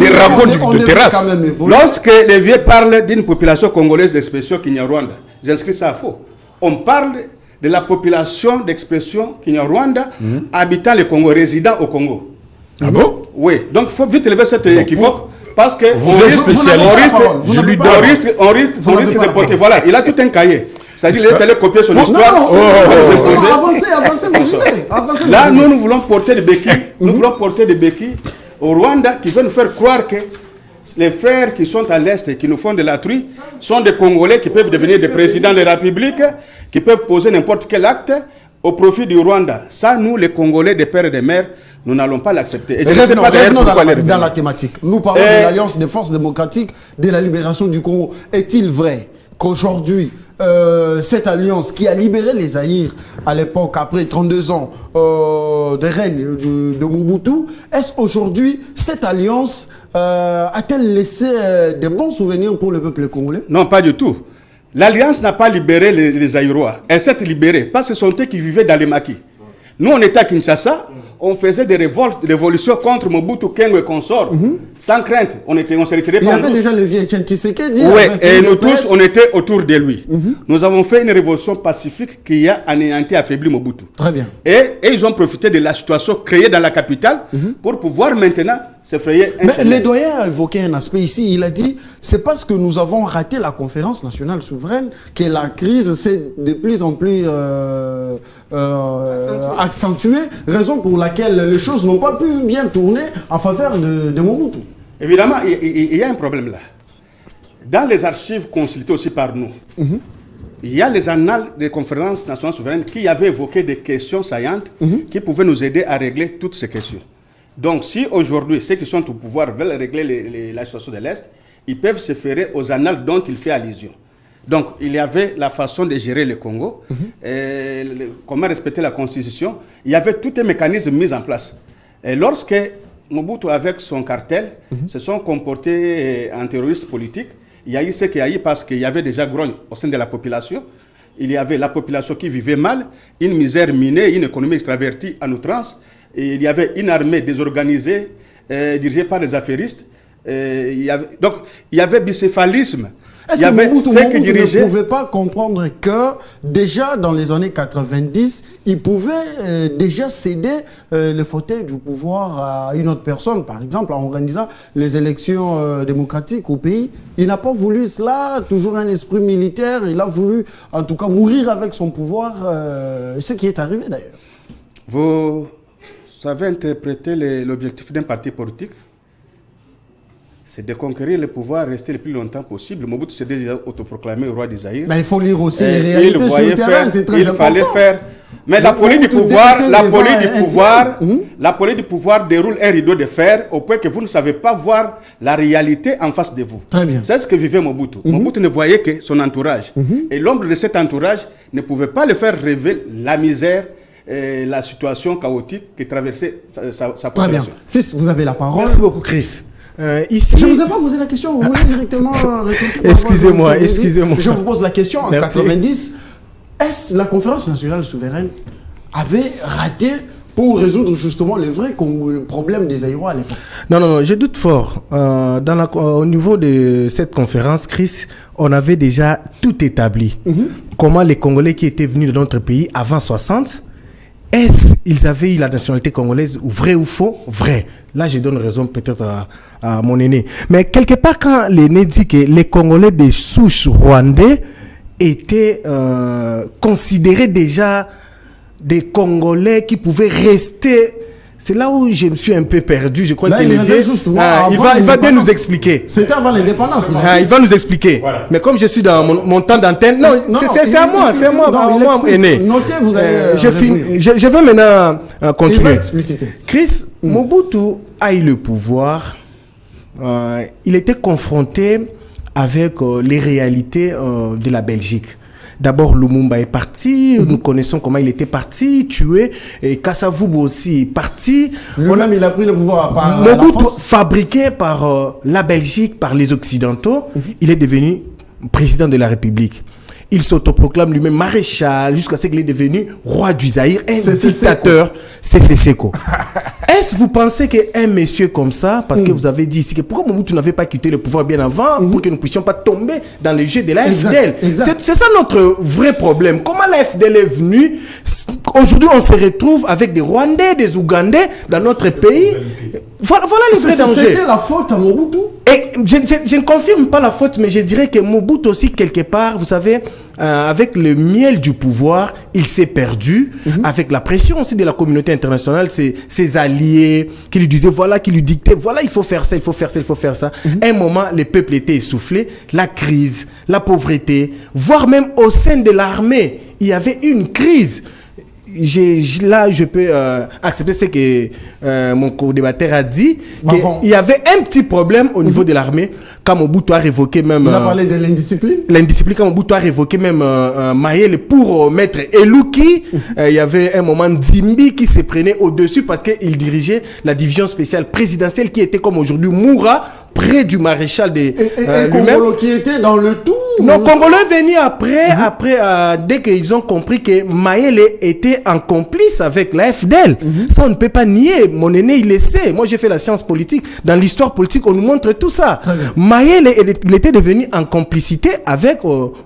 Des rapports de terrasse. Lorsque les vieux parlent d'une population congolaise d'expression Kinyarwanda, j'inscris ça à faux. On parle de la population d'expression Kinyarwanda habitant le Congo, résidant au Congo. Ah bon? Oui, donc il faut vite lever cette équivoque parce que Vous êtes spécialiste. on risque de porter. Voilà, il a tout un cahier. C'est-à-dire qu'il est allé copier son histoire. Avancez. Là, nous voulons porter des béquilles. Nous voulons porter des béquilles au Rwanda qui veut nous faire croire que les frères qui sont à l'Est et qui nous font de la truie sont des Congolais qui peuvent devenir des présidents de la République, qui peuvent poser n'importe quel acte au profit du Rwanda. Ça, nous, les Congolais, des pères et des mères, nous n'allons pas l'accepter. Et je ne sais pas d'ailleurs pourquoi les dans la thématique. Nous parlons de l'Alliance des forces démocratiques de la libération du Congo. Est-il vrai qu'aujourd'hui, cette alliance qui a libéré les Zaïre à l'époque, après 32 ans de règne de Mobutu, est-ce aujourd'hui, cette alliance a-t-elle laissé de bons souvenirs pour le peuple congolais? Non, pas du tout. L'Alliance n'a pas libéré les Zaïrois. Elle s'est libérée parce que ce sont eux qui vivaient dans les maquis. Nous, on était à Kinshasa, on faisait des révolutions contre Mobutu, Kengo et consorts, sans crainte. On se retirait pas. Il y avait déjà le vieux Etienne Tshisekedi. Oui, et nous tous, on était autour de lui. Nous avons fait une révolution pacifique qui a anéanti, affaibli Mobutu. Très bien. Et ils ont profité de la situation créée dans la capitale pour pouvoir maintenant se frayer un Mais chemin. le doyen a évoqué un aspect ici. Il a dit, c'est parce que nous avons raté la conférence nationale souveraine que la crise s'est de plus en plus accentuée, raison pour laquelle les choses n'ont pas pu bien tourner en faveur de Mobutu. Évidemment, il y a un problème là. Dans les archives consultées aussi par nous, il y a les annales des conférences nationales souveraines qui avaient évoqué des questions saillantes qui pouvaient nous aider à régler toutes ces questions. Donc, si aujourd'hui, ceux qui sont au pouvoir veulent régler la situation de l'Est, ils peuvent se référer aux annales dont il fait allusion. Donc, il y avait la façon de gérer le Congo, comment respecter la Constitution. Il y avait tout un mécanisme mis en place. Et lorsque Mobutu, avec son cartel, se sont comportés en terroristes politiques, il y a eu ce qu'il y a eu parce qu'il y avait déjà grogne au sein de la population. Il y avait la population qui vivait mal, une misère minée, une économie extravertie en outrance. Et il y avait une armée désorganisée, dirigée par les affairistes. Donc, il y avait bicéphalisme. Est-ce que Mobutu ne pouvait pas comprendre que déjà dans les années 90, il pouvait déjà céder le fauteuil du pouvoir à une autre personne, par exemple en organisant les élections démocratiques au pays? Il n'a pas voulu cela, toujours un esprit militaire, il a voulu en tout cas mourir avec son pouvoir, ce qui est arrivé d'ailleurs. Vous savez interpréter l'objectif d'un parti politique? C'est de conquérir le pouvoir, rester le plus longtemps possible. Mobutu s'est déjà autoproclamé roi des Zaïre. Mais il faut lire aussi les réalités sur le terrain, c'est très important. Il fallait faire. Mais la politique du pouvoir déroule un rideau de fer au point que vous ne savez pas voir la réalité en face de vous. Très bien. C'est ce que vivait Mobutu. Mobutu ne voyait que son entourage. Et l'ombre de cet entourage ne pouvait pas le faire rêver la misère, la situation chaotique qui traversait sa population. Très bien. Fils, vous avez la parole. Merci beaucoup, Chris. Ici... Je ne vous ai pas posé la question, vous voulez directement Excusez-moi. Je vous pose la question. En Merci. 90, est-ce la conférence nationale souveraine avait raté pour résoudre justement le vrai problème des Zaïrois à l'époque? Non, je doute fort. Au niveau de cette conférence, Chris, on avait déjà tout établi. Comment les Congolais qui étaient venus de notre pays avant 60, est-ce qu'ils avaient eu la nationalité congolaise, ou vrai ou faux? Vrai. Là, je donne raison peut-être à mon aîné. Mais quelque part, quand l'aîné dit que les Congolais de souche rwandais étaient considérés déjà des Congolais qui pouvaient rester, c'est là où je me suis un peu perdu. Je crois qu'il va bien nous expliquer. C'était avant l'indépendance. Il va nous expliquer. Voilà. Mais comme je suis dans mon temps d'antenne, c'est à moi, aîné. Notez, vous allez. Je vais maintenant continuer. Il va expliciter. Chris, Mobutu a eu le pouvoir. Il était confronté avec les réalités de la Belgique. D'abord, Lumumba est parti. Nous connaissons comment il était parti, tué. Et Kasavubu aussi est parti. Lui-même, il a pris le pouvoir par la Mobutu, France. fabriqué par la Belgique, par les Occidentaux, il est devenu président de la République. Il s'autoproclame lui-même maréchal jusqu'à ce qu'il est devenu roi du Zaïre, un dictateur. C'est Seko. Est-ce que vous pensez qu'un monsieur comme ça, parce que vous avez dit ici que pourquoi Mobutu n'avait pas quitté le pouvoir bien avant pour que nous ne puissions pas tomber dans le jeu de la FDL? C'est ça notre vrai problème. Comment la FDL est venue? Aujourd'hui, on se retrouve avec des Rwandais, des Ougandais dans notre pays. Voilà le vrai danger. C'était la faute à Mobutu. Et je ne confirme pas la faute, mais je dirais que Mobutu aussi, quelque part, vous savez, avec le miel du pouvoir, il s'est perdu. Avec la pression aussi de la communauté internationale, ses alliés qui lui disaient, voilà, qui lui dictaient, voilà, il faut faire ça, il faut faire ça, il faut faire ça. À un moment, le peuple était essoufflé. La crise, la pauvreté, voire même au sein de l'armée, il y avait une crise. Là, je peux accepter ce que mon co-débatteur a dit, qu'il y avait un petit problème au niveau de l'armée, quand Mobutu a révoqué même... Il a parlé de l'indiscipline. L'indiscipline, quand Mobutu a révoqué même Mayele pour mettre Eluki, il y avait un moment Dzimbi qui se prenait au-dessus parce qu'il dirigeait la division spéciale présidentielle qui était comme aujourd'hui Moura, près du maréchal de lui-même. Congolo qui était dans le tout. Non, Congolais est venu après, dès qu'ils ont compris que Mayele était en complice avec la FDL. Ça, on ne peut pas nier. Mon aîné, il le sait. Moi, j'ai fait la science politique. Dans l'histoire politique, on nous montre tout ça. Mayele, il était devenu en complicité avec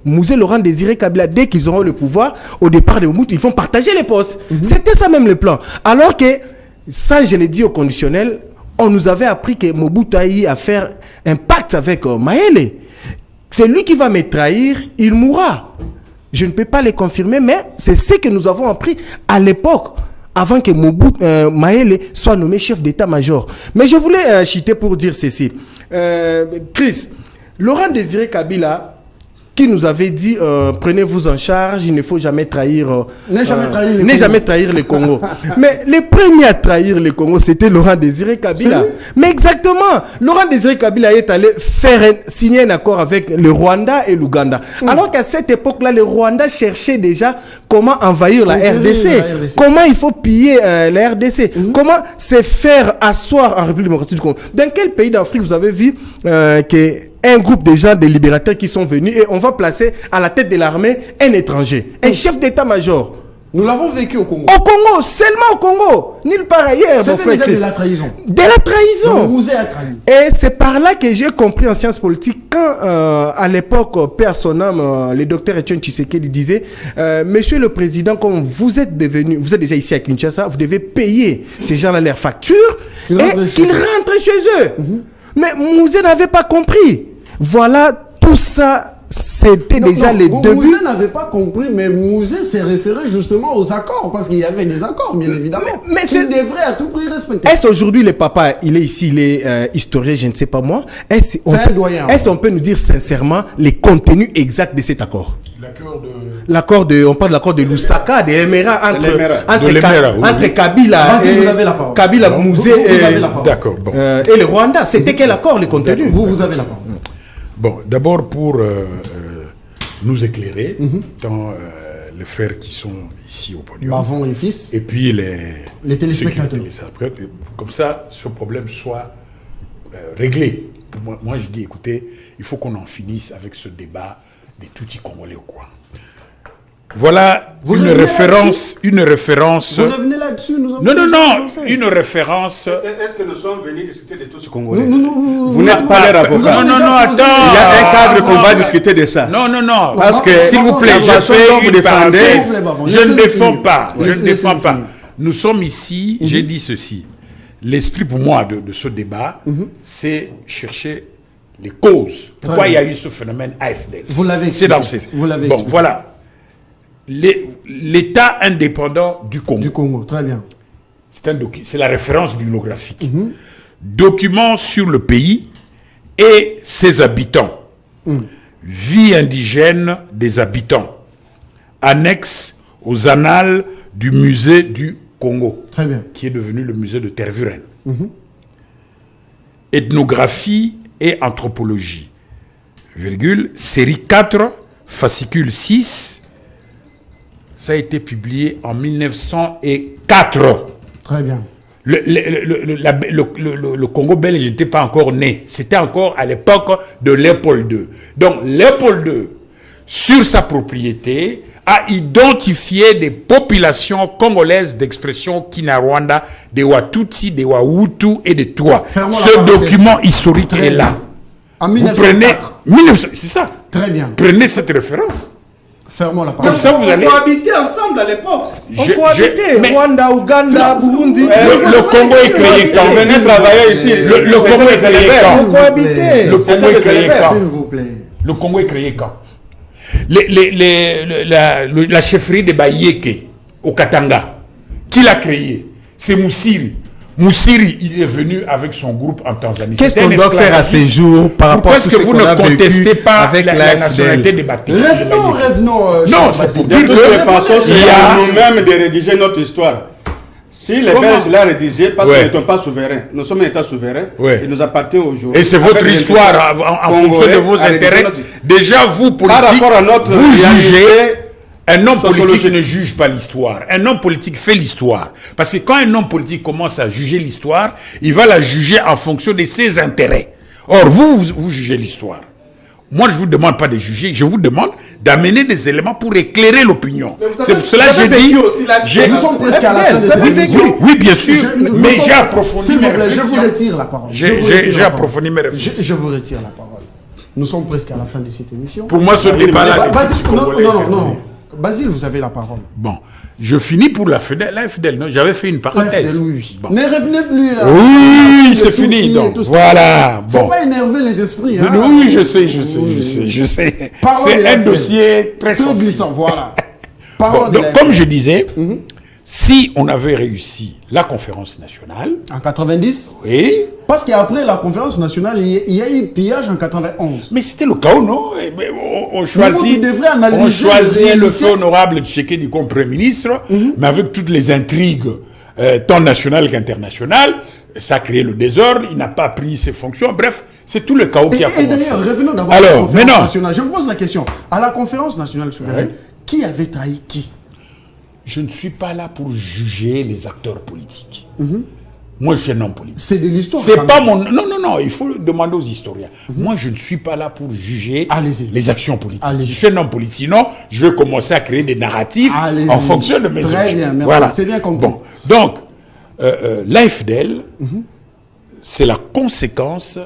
Mouzé Laurent Désiré Kabila. Dès qu'ils auront le pouvoir, au départ de Mobutu, ils vont partager les postes. C'était ça même le plan. Alors que, ça, je l'ai dit au conditionnel, on nous avait appris que Mobutu a eu à faire un pacte avec Mayele. C'est lui qui va me trahir, il mourra. Je ne peux pas le confirmer, mais c'est ce que nous avons appris à l'époque, avant que Mayele soit nommé chef d'état-major. Mais je voulais chiter pour dire ceci. Chris, Laurent Désiré Kabila, qui nous avait dit prenez-vous en charge, il ne faut jamais trahir jamais trahir le Congo. Mais le premier à trahir le Congo, c'était Laurent Désiré Kabila. Mais exactement, Laurent Désiré Kabila est allé signer un accord avec le Rwanda et l'Ouganda. Alors qu'à cette époque-là, le Rwanda cherchait déjà comment envahir la RDC, comment il faut piller la RDC, comment se faire asseoir en République démocratique du Congo. Dans quel pays d'Afrique vous avez vu que un groupe de gens, des libérateurs qui sont venus et on va placer à la tête de l'armée un étranger, un chef d'état-major. Nous l'avons vécu au Congo. Au Congo, seulement au Congo. Nulle part ailleurs. C'était déjà de la trahison. De la trahison. Mouzé a trahi. Et c'est par là que j'ai compris en sciences politiques quand, à l'époque, père son âme, le docteur Etienne Tshisekedi disait Monsieur le Président, comme vous êtes déjà ici à Kinshasa, vous devez payer ces gens-là leurs factures et qu'ils rentrent chez eux. Mais Mouzé n'avait pas compris. Voilà, tout ça, c'était déjà les débuts. Mouzé n'avait pas compris, mais Mouzé s'est référé justement aux accords, parce qu'il y avait des accords, bien évidemment. Mais qu'il devrait à tout prix respecter. Est-ce aujourd'hui, le papa, il est ici, il est historien, je ne sais pas moi. Est-ce qu'on peut nous dire sincèrement les contenus exacts de cet accord? On parle de l'accord de Lusaka, de Emera, entre Kabila et Kabila, Mouzé D'accord, bon. Et le Rwanda. C'était quel accord, les contenus? Vous avez la parole. Bon, d'abord pour nous éclairer, dans les frères qui sont ici au podium. Bavon et fils. Et puis les téléspectateurs. Comme ça, ce problème soit réglé. Moi, je dis, écoutez, il faut qu'on en finisse avec ce débat des Tutsis congolais au coin. Voilà une référence. Vous revenez là-dessus. Une référence. Est-ce que nous sommes venus discuter de Tutsis congolais? Vous n'êtes pas leur avocat. Non, attends. Il y a un cadre qu'on va discuter de ça. Non. Parce que, s'il vous plaît, vous défendez. Je ne défends pas. Nous sommes ici, j'ai dit ceci. L'esprit pour moi de ce débat, c'est chercher les causes. Pourquoi il y a eu ce phénomène AFDL? Vous l'avez expliqué. Bon, voilà. L'État indépendant du Congo. Du Congo, très bien. C'est la référence bibliographique. Document sur le pays et ses habitants. Vie indigène des habitants. Annexe aux annales du musée du Congo. Très bien. Qui est devenu le musée de Tervuren. Ethnographie et anthropologie. Série 4, fascicule 6, ça a été publié en 1904. Très bien. Le Congo belge n'était pas encore né. C'était encore à l'époque de Léopold II. Donc, Léopold II, sur sa propriété, a identifié des populations congolaises d'expression Kinyarwanda, des Watutsi, des Wahutu et des Twa. Ce document historique est là. En Vous 1904. prenez... C'est ça. Très bien. Prenez cette référence. Fermons la parole. Comme ça, vous allez... On cohabitait ensemble à l'époque. On Je- cohabitait. mais- Rwanda, Ouganda, Burundi. Le Congo est créé quand? Venez travailler ici. Le Congo est créé quand? On cohabitait. Le Congo est créé quand? S'il vous plaît. Le Congo est créé quand? La chefferie de Bayeke au Katanga, qui l'a créé? C'est Moussiri. Moussiri, il est venu avec son groupe en Tanzanie. Qu'est-ce C'était qu'on un doit faire à ces esclavagiste. jours par rapport Pourquoi à est-ce tout que ce vous qu'on a ne contestez vécu pas avec la nationalité des Batéki? Revenons. Non, cher c'est pour Basile. dire De que toute façon, c'est il y a- à nous-mêmes de rédiger notre histoire. Si les Comment? Belges l'ont rédigé, parce Ouais. qu'ils ne sont pas souverains, nous sommes un État souverain, Ouais. il nous appartient aujourd'hui. Et c'est votre histoire en fonction de vos intérêts. Déjà, vous, Par politiques, rapport à notre vous jugez. réalité Un homme politique sociologique. ne juge pas l'histoire. Un homme politique fait l'histoire. Parce que quand un homme politique commence à juger l'histoire, il va la juger en fonction de ses intérêts. Or, vous jugez l'histoire. Moi, je ne vous demande pas de juger, je vous demande d'amener des éléments pour éclairer l'opinion. C'est pour cela que j'ai dit... Nous sommes presque à la fin de cette émission. Oui, bien sûr, mais j'ai approfondi S'il mes vous plaît, je vous réflexions. retire la parole. J'ai approfondi mes réflexions. Je vous retire la parole. Nous sommes presque à la fin de cette émission. Pour moi, ce débat-là... est Basile, tout congolais non. terminé. Basile, vous avez la parole. Bon, je finis pour la FDL. Non, j'avais fait une parenthèse. Oui. Bon. Ne revenez plus à... Oui, c'est le fini. tout Donc, tout ce voilà. Faut Bon. pas énerver les esprits. Hein. Oui, je sais. Parole de C'est la un FDL. dossier très Peu sensible. glissant, voilà. Bon, Parole de donc, la comme FDL. je disais, si on avait réussi la conférence nationale, En 90, oui, parce qu'après la conférence nationale, il y a eu pillage en 91. mais c'était le chaos, non? Eh ben, on choisit, tu devrais analyser on les choisit le réalités. feu honorable Tshisekedi comme Premier ministre, mais avec toutes les intrigues, tant nationales qu'internationales, ça a créé le désordre, il n'a pas pris ses fonctions, bref, c'est tout le chaos qui a Et commencé. d'ailleurs, revenons d'abord à la Alors, conférence maintenant, nationale. Je vous pose la question. À la conférence nationale souveraine, qui avait trahi qui? je ne suis pas là pour juger les acteurs politiques. Moi, je suis un homme politique. C'est de l'histoire. C'est quand pas même. mon... Non, il faut demander aux historiens. Moi, je ne suis pas là pour juger Allez-y. les actions politiques. Allez-y. Je suis un homme politique. Sinon, je vais commencer à créer des narratifs Allez-y. en fonction de mes Très objectifs. bien, merci. Voilà. C'est bien compris. Bon. Donc, l'AFDL, c'est la conséquence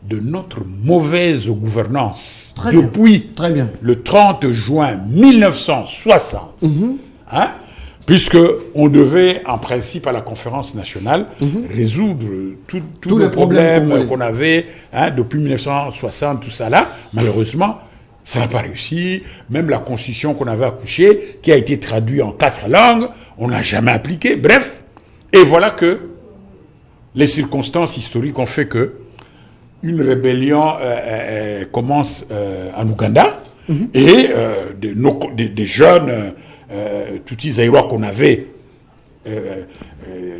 de notre mauvaise gouvernance Très bien. depuis Très bien. le 30 juin 1960, hein, puisque on devait, en principe, à la conférence nationale, résoudre tous les les problèmes problèmes congolais. qu'on avait depuis 1960, tout ça là. Malheureusement, ça n'a pas réussi. Même la constitution qu'on avait accouchée, qui a été traduite en 4 langues, on n'a jamais appliqué. Bref, et voilà que les circonstances historiques ont fait que une rébellion commence en Ouganda et des jeunes Tutsis Zaïrois qu'on avait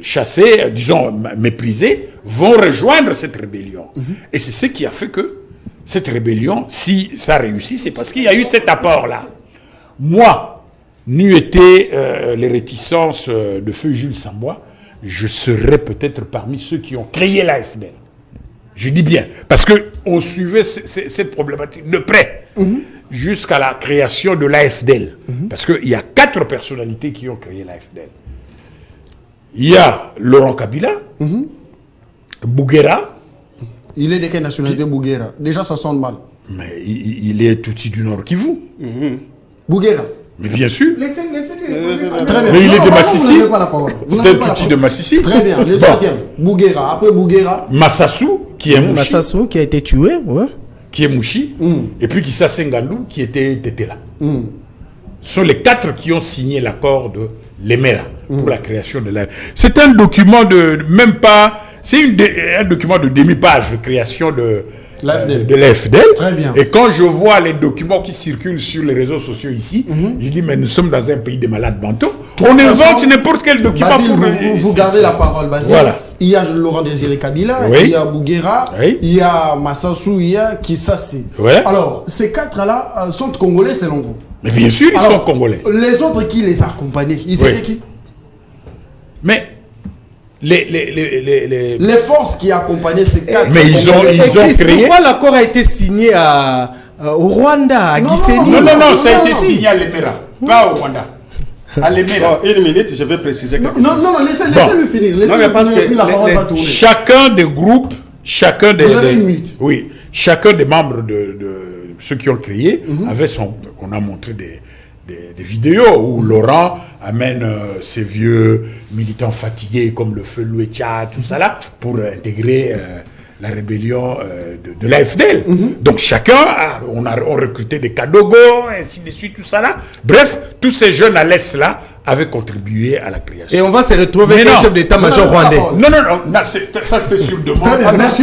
chassés, disons méprisés, vont rejoindre cette rébellion. Et c'est ce qui a fait que cette rébellion, si ça réussit, c'est parce qu'il y a eu cet apport-là. Moi, n'eût été les réticences de feu Jules Sambois, je serais peut-être parmi ceux qui ont créé l'AFDL. Je dis bien, parce qu'on suivait cette problématique de près, jusqu'à la création de l'AFDL. Parce qu'il y a 4 personnalités qui ont créé l'AFDL. Il y a Laurent Kabila, Bouguera. Il est de quelle nationalité, Bouguera? Déjà, ça sonne mal. Mais il est Tutsi du Nord Kivu. Bouguera. Mais bien sûr. Très bien. Mais il est de vous Massissi. n'avez pas la parole. Vous C'est n'avez un pas la Tutsi parole. de Massissi. Très bien. Le Bon. deuxième, Bouguera. Après Bouguera, Massassou, qui est Mouchi. Massassou qui a été tué, ouais. Qui est Mouchi. Et puis Kissa Sengandou, qui était Tétéla. Ce sont les 4 qui ont signé l'accord de l'Emera pour la création de la... C'est un document de... Même pas... C'est un document de demi-page de création de l'AFDL. de l'AFDL. Très bien. Et quand je vois les documents qui circulent sur les réseaux sociaux ici, je dis, mais nous sommes dans un pays de malades mentaux. On invente n'importe quel document Basile, pour... vous gardez la parole, Basile. Voilà. Il y a Laurent Désiré Kabila, Oui. il y a Bouguera, Oui. il y a Massassou, il y a Kissassi. Ouais. Alors, ces 4-là sont congolais selon vous? Mais bien sûr, ils sont congolais. Les autres qui les accompagnaient, ils étaient qui? Mais les forces qui accompagnaient ces quatre. Mais ils ont créé. Pourquoi l'accord a été signé au Rwanda, à Gisenyi? Non, ça a été signé à Lemera, pas au Rwanda. À Lemera. Une minute, je vais préciser. Non, laissez-le finir. Laissez-le finir, puis la parole va tourner. Chacun des groupes, chacun des. Vous avez une minute. Oui, chacun des membres de ceux qui ont créé avait son. On a montré des vidéos où Laurent amène ces vieux militants fatigués comme le feu Louétia, tout ça là, pour intégrer la rébellion de l'AFDL. Donc chacun, on recruté des Kadogo, ainsi de suite, tout ça là. Bref, tous ces jeunes à l'Est là avaient contribué à la création. Et on va se retrouver avec le chef d'état-major rwandais. Non, ça c'était sur demande. Très bien, merci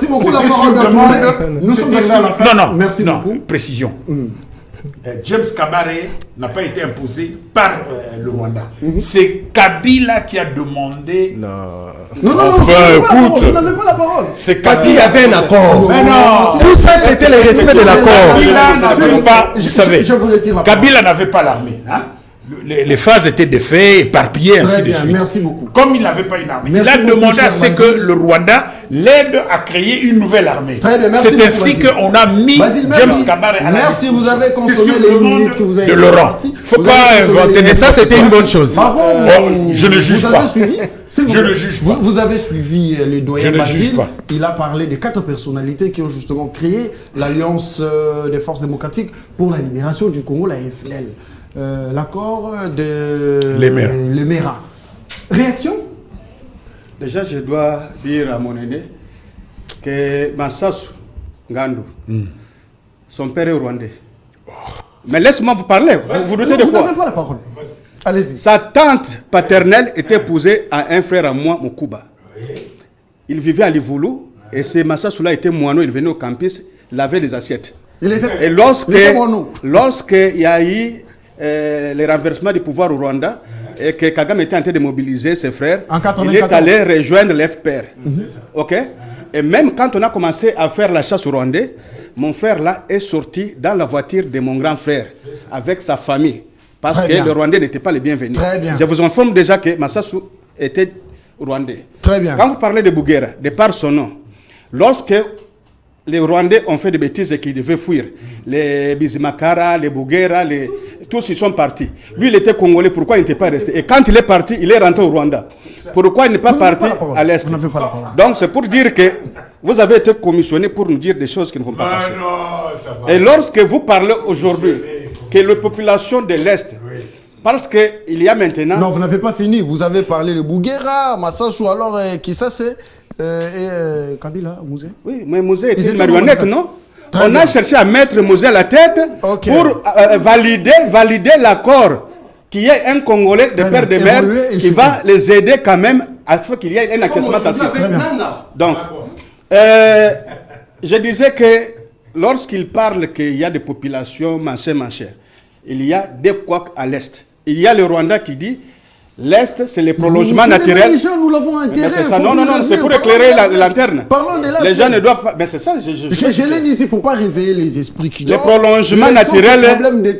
beaucoup. La parole va tourner. Nous sommes arrivés à la fin. Non, merci beaucoup. Précision. James Kabaré n'a pas été imposé par le Rwanda. C'est Kabila qui a demandé. Non, enfin, écoute, vous n'avez pas la parole. C'est Parce qu'il y avait un accord. Mais non, tout ça c'était le respect de l'accord. Kabila n'avait pas, vous savez, je vous retire la parole. Kabila n'avait pas l'armée. Hein? Les phases étaient défaites, éparpillées, ainsi de suite. Merci beaucoup. Comme il n'avait pas une armée, Merci il a beaucoup, demandé à cher ce que le Rwanda l'aide à créer une nouvelle armée. Très bien, merci c'est beaucoup, ainsi Basile. qu'on a mis James Kabaré à la Merci, vous avez C'est consommé sur les demande minutes que vous avez de Laurent. Il ne faut pas inventer. Et ça c'était une bonne chose. Bravo. Je ne juge pas. Je ne juge pas. Vous avez suivi le doyen Basile. Pas. Il a parlé des 4 personnalités qui ont justement créé l'Alliance des forces démocratiques pour la libération du Congo, la FLL. L'accord de Lemera. Réaction? Déjà, je dois dire à mon aîné que Massasu Ngandu, son père est rwandais. Mais laisse-moi vous parler. Vous doutez de quoi? Vous n'avez pas la parole. Allez-y. Sa tante paternelle était épousée à un frère à moi, Mokuba. Il vivait à Livoulou et ce Massasu-là était moineau. Il venait au campus laver les assiettes. Et lorsqu'il y a eu les renversements du pouvoir au Rwanda et que Kagame était en train de mobiliser ses frères, il est allé rejoindre l'FPR. Ok? Et même quand on a commencé à faire la chasse au Rwandais, mon frère là est sorti dans la voiture de mon grand frère avec sa famille parce que le Rwandais n'était pas le bienvenu. Je vous informe déjà que Massasu était Rwandais. Très bien. Quand vous parlez de Bouguera, de par son nom, lorsque les Rwandais ont fait des bêtises et qu'ils devaient fuir, les Bizimakara, les Bouguera, tous ils sont partis. Lui, il était congolais, pourquoi il n'était pas resté? Et quand il est parti, il est rentré au Rwanda. Pourquoi il n'est pas parti à l'Est? Donc c'est pour dire que vous avez été commissionné pour nous dire des choses qui ne vont pas passer. Et lorsque vous parlez aujourd'hui que la population de l'Est, parce qu'il y a maintenant... Non, vous n'avez pas fini. Vous avez parlé de Bouguera, Massasu, alors qui ça c'est Kabila, Mouzé? Oui, mais Mouzé était une marionnette, non? On a cherché à mettre Mouzé à la tête pour valider l'accord qu'il y ait un Congolais de père de mère qui va les aider quand même afin qu'il y ait un acquiescement tacite. Donc, je disais que lorsqu'il parle qu'il y a des populations machin, il y a des couacs à l'Est. Il y a le Rwanda qui dit l'Est, c'est le prolongement naturel. Nous l'avons enterré. C'est ça. Non, c'est pour éclairer la lanterne. Parlons de les gens ne doivent pas. Mais c'est ça. Je l'ai dit, il ne faut pas réveiller les esprits qui le prolongement naturel,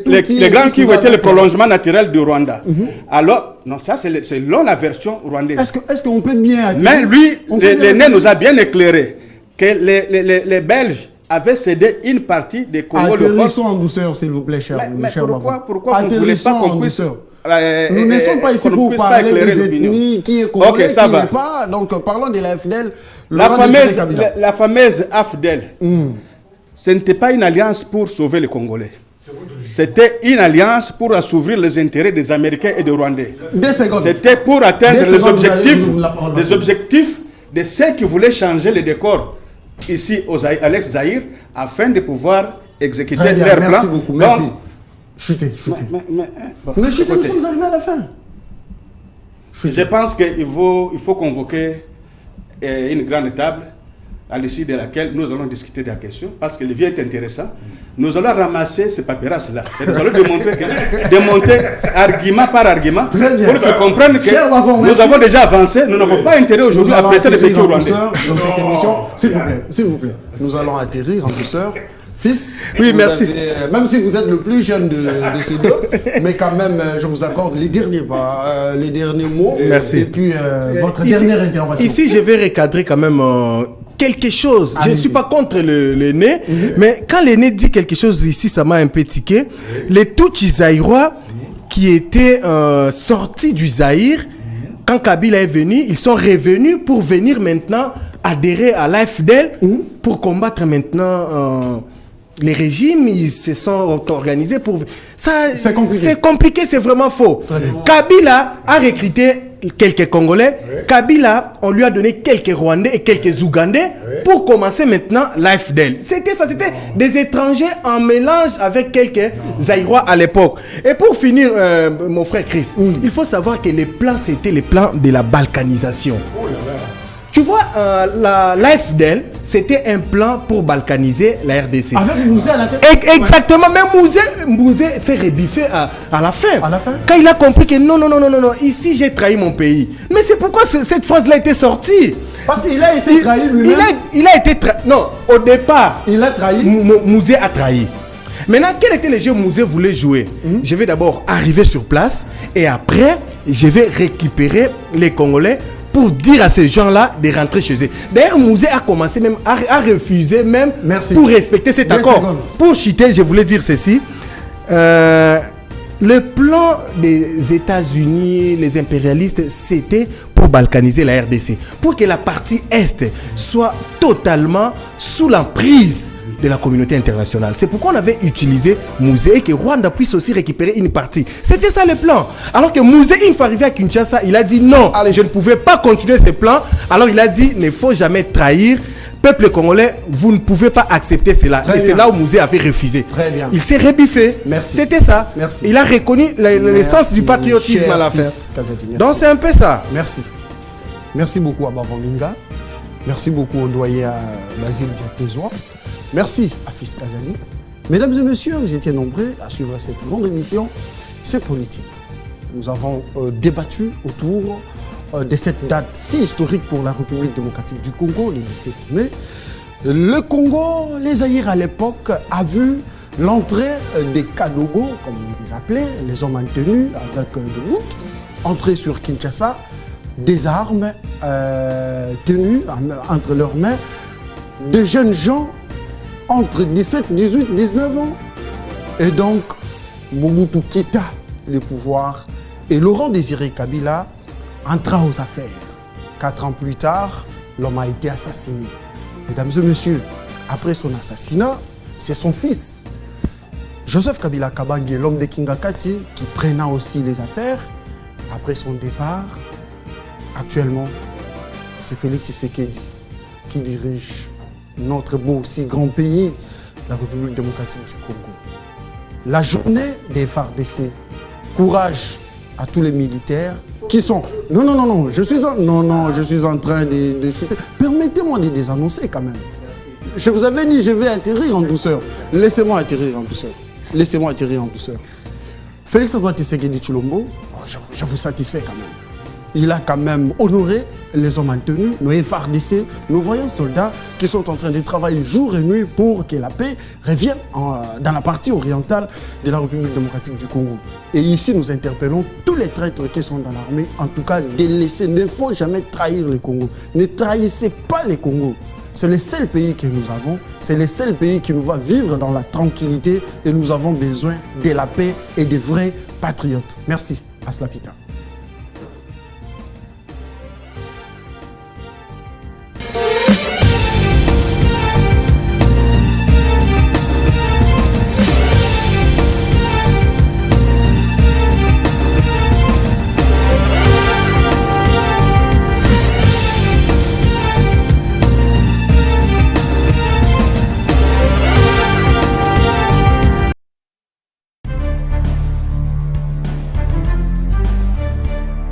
les grands qui étaient le prolongement naturel du Rwanda. Alors, non, ça c'est selon la version rwandaise. Est-ce qu'on peut bien attirer? Mais lui, l'aîné nous a bien éclairé que les Belges avaient cédé une partie des Congos. Atterrissons en douceur, s'il vous plaît, cher. Mais pourquoi vous ne voulez pas qu'on puisse... Nous ne sommes pas ici pour parler des ethnies, qui est congolais, qui n'est pas. Donc parlons de la FDL. La fameuse AFDEL, ce n'était pas une alliance pour sauver les Congolais. C'était une alliance pour assouvir les intérêts des Américains et des Rwandais. C'était pour atteindre les objectifs de ceux qui voulaient changer le décor ici à l'ex-Zaïre afin de pouvoir exécuter leur plan. Merci beaucoup, merci. Chutez. Mais chutez, nous sommes arrivés à la fin. Je pense qu'il faut convoquer une grande table à l'issue de laquelle nous allons discuter de la question parce que le vieux est intéressant. Nous allons ramasser ces papyrus-là et nous allons démontrer argument par argument pour qu'ils comprennent que nous avons déjà avancé. Nous n'avons pas intérêt aujourd'hui à prêter les pays rwandais. Dans cette émission, s'il vous plaît, nous allons atterrir en douceur. Fils, Oui, vous merci. Même si vous êtes le plus jeune de ces deux, mais quand même, je vous accorde les derniers mots. Merci. Et puis, votre dernière intervention. Ici, je vais recadrer quand même quelque chose. Je ne suis pas contre l'aîné, mais quand l'aîné dit quelque chose ici, ça m'a un peu tiqué. Les Tutsis zaïrois qui étaient sortis du Zaïre, quand Kabila est venu, ils sont revenus pour venir maintenant adhérer à l'AFDL pour combattre maintenant les régimes. Ils se sont organisés pour... Ça, c'est compliqué, c'est vraiment faux. Kabila a recruté quelques Congolais. Kabila, on lui a donné quelques Rwandais et quelques Ougandais pour commencer maintenant l'AFDL. C'était ça, c'était des étrangers en mélange avec quelques Zaïrois à l'époque. Et pour finir, mon frère Chris, il faut savoir que les plans, c'était les plans de la balkanisation. Tu vois, l'AFDL, c'était un plan pour balkaniser la RDC. Avec Mouzé à la tête. Exactement, mais Mouzé s'est rebiffé à la fin. À la fin. Quand il a compris que non, ici j'ai trahi mon pays. Mais c'est pourquoi cette phrase-là a été sortie. Parce qu'il a été trahi lui-même. Il a été trahi. Non, au départ, il a trahi. Mouzé a trahi. Maintenant, quel était le jeu Mouzé voulait jouer? Je vais d'abord arriver sur place et après, je vais récupérer les Congolais pour dire à ces gens-là de rentrer chez eux. D'ailleurs, Mouzé a commencé même à refuser même pour respecter cet accord. Pour chiter, je voulais dire ceci. Le plan des États-Unis, les impérialistes, c'était pour balkaniser la RDC. Pour que la partie Est soit totalement sous l'emprise de la communauté internationale. C'est pourquoi on avait utilisé Mouzé et que Rwanda puisse aussi récupérer une partie. C'était ça le plan. Alors que Mouzé, une fois arrivé à Kinshasa, il a dit non, je ne pouvais pas continuer ce plan. Alors il a dit, il ne faut jamais trahir. Peuple congolais, vous ne pouvez pas accepter cela. Et c'est là où Mouzé avait refusé. Très bien. Il s'est rebiffé. Merci. C'était ça. Merci. Il a reconnu l'essence du patriotisme à la fin. Donc c'est un peu ça. Merci. Merci beaucoup à Bavandinga. Merci beaucoup au doyen Basile Diatezoa. Merci à Fils Kazali. Mesdames et messieurs, vous étiez nombreux à suivre cette grande émission. C'est politique. Nous avons débattu autour de cette date si historique pour la République démocratique du Congo, le 17 mai. Le Congo, les Zaïre à l'époque, a vu l'entrée des Kadogo, comme on les appelait, les hommes en tenue avec de l'outre, entrer sur Kinshasa, des armes tenues entre leurs mains, de jeunes gens entre 17, 18, 19 ans. Et donc, Mobutu quitta le pouvoir et Laurent Désiré Kabila entra aux affaires. 4 ans plus tard, l'homme a été assassiné. Mesdames et messieurs, après son assassinat, c'est son fils, Joseph Kabila Kabange, l'homme de Kingakati, qui prena aussi les affaires. Après son départ, actuellement, c'est Félix Tshisekedi qui dirige notre beau, si grand pays, la République démocratique du Congo. La journée des FARDC, courage à tous les militaires qui sont... Non, je suis en train de chuter. Permettez-moi de les annoncer quand même. Je vous avais dit, je vais atterrir en douceur. Laissez-moi atterrir en douceur. Laissez-moi atterrir en douceur. Félix Antoine Tshisekedi Tshilombo, je vous satisfais quand même. Il a quand même honoré les hommes en tenue, nos FARDC, nos voyants soldats qui sont en train de travailler jour et nuit pour que la paix revienne dans la partie orientale de la République démocratique du Congo. Et ici, nous interpellons tous les traîtres qui sont dans l'armée, en tout cas, de laisser, ne faut jamais trahir le Congo. Ne trahissez pas le Congo. C'est le seul pays que nous avons, c'est le seul pays qui nous va vivre dans la tranquillité et nous avons besoin de la paix et des vrais patriotes. Merci. Aslapita.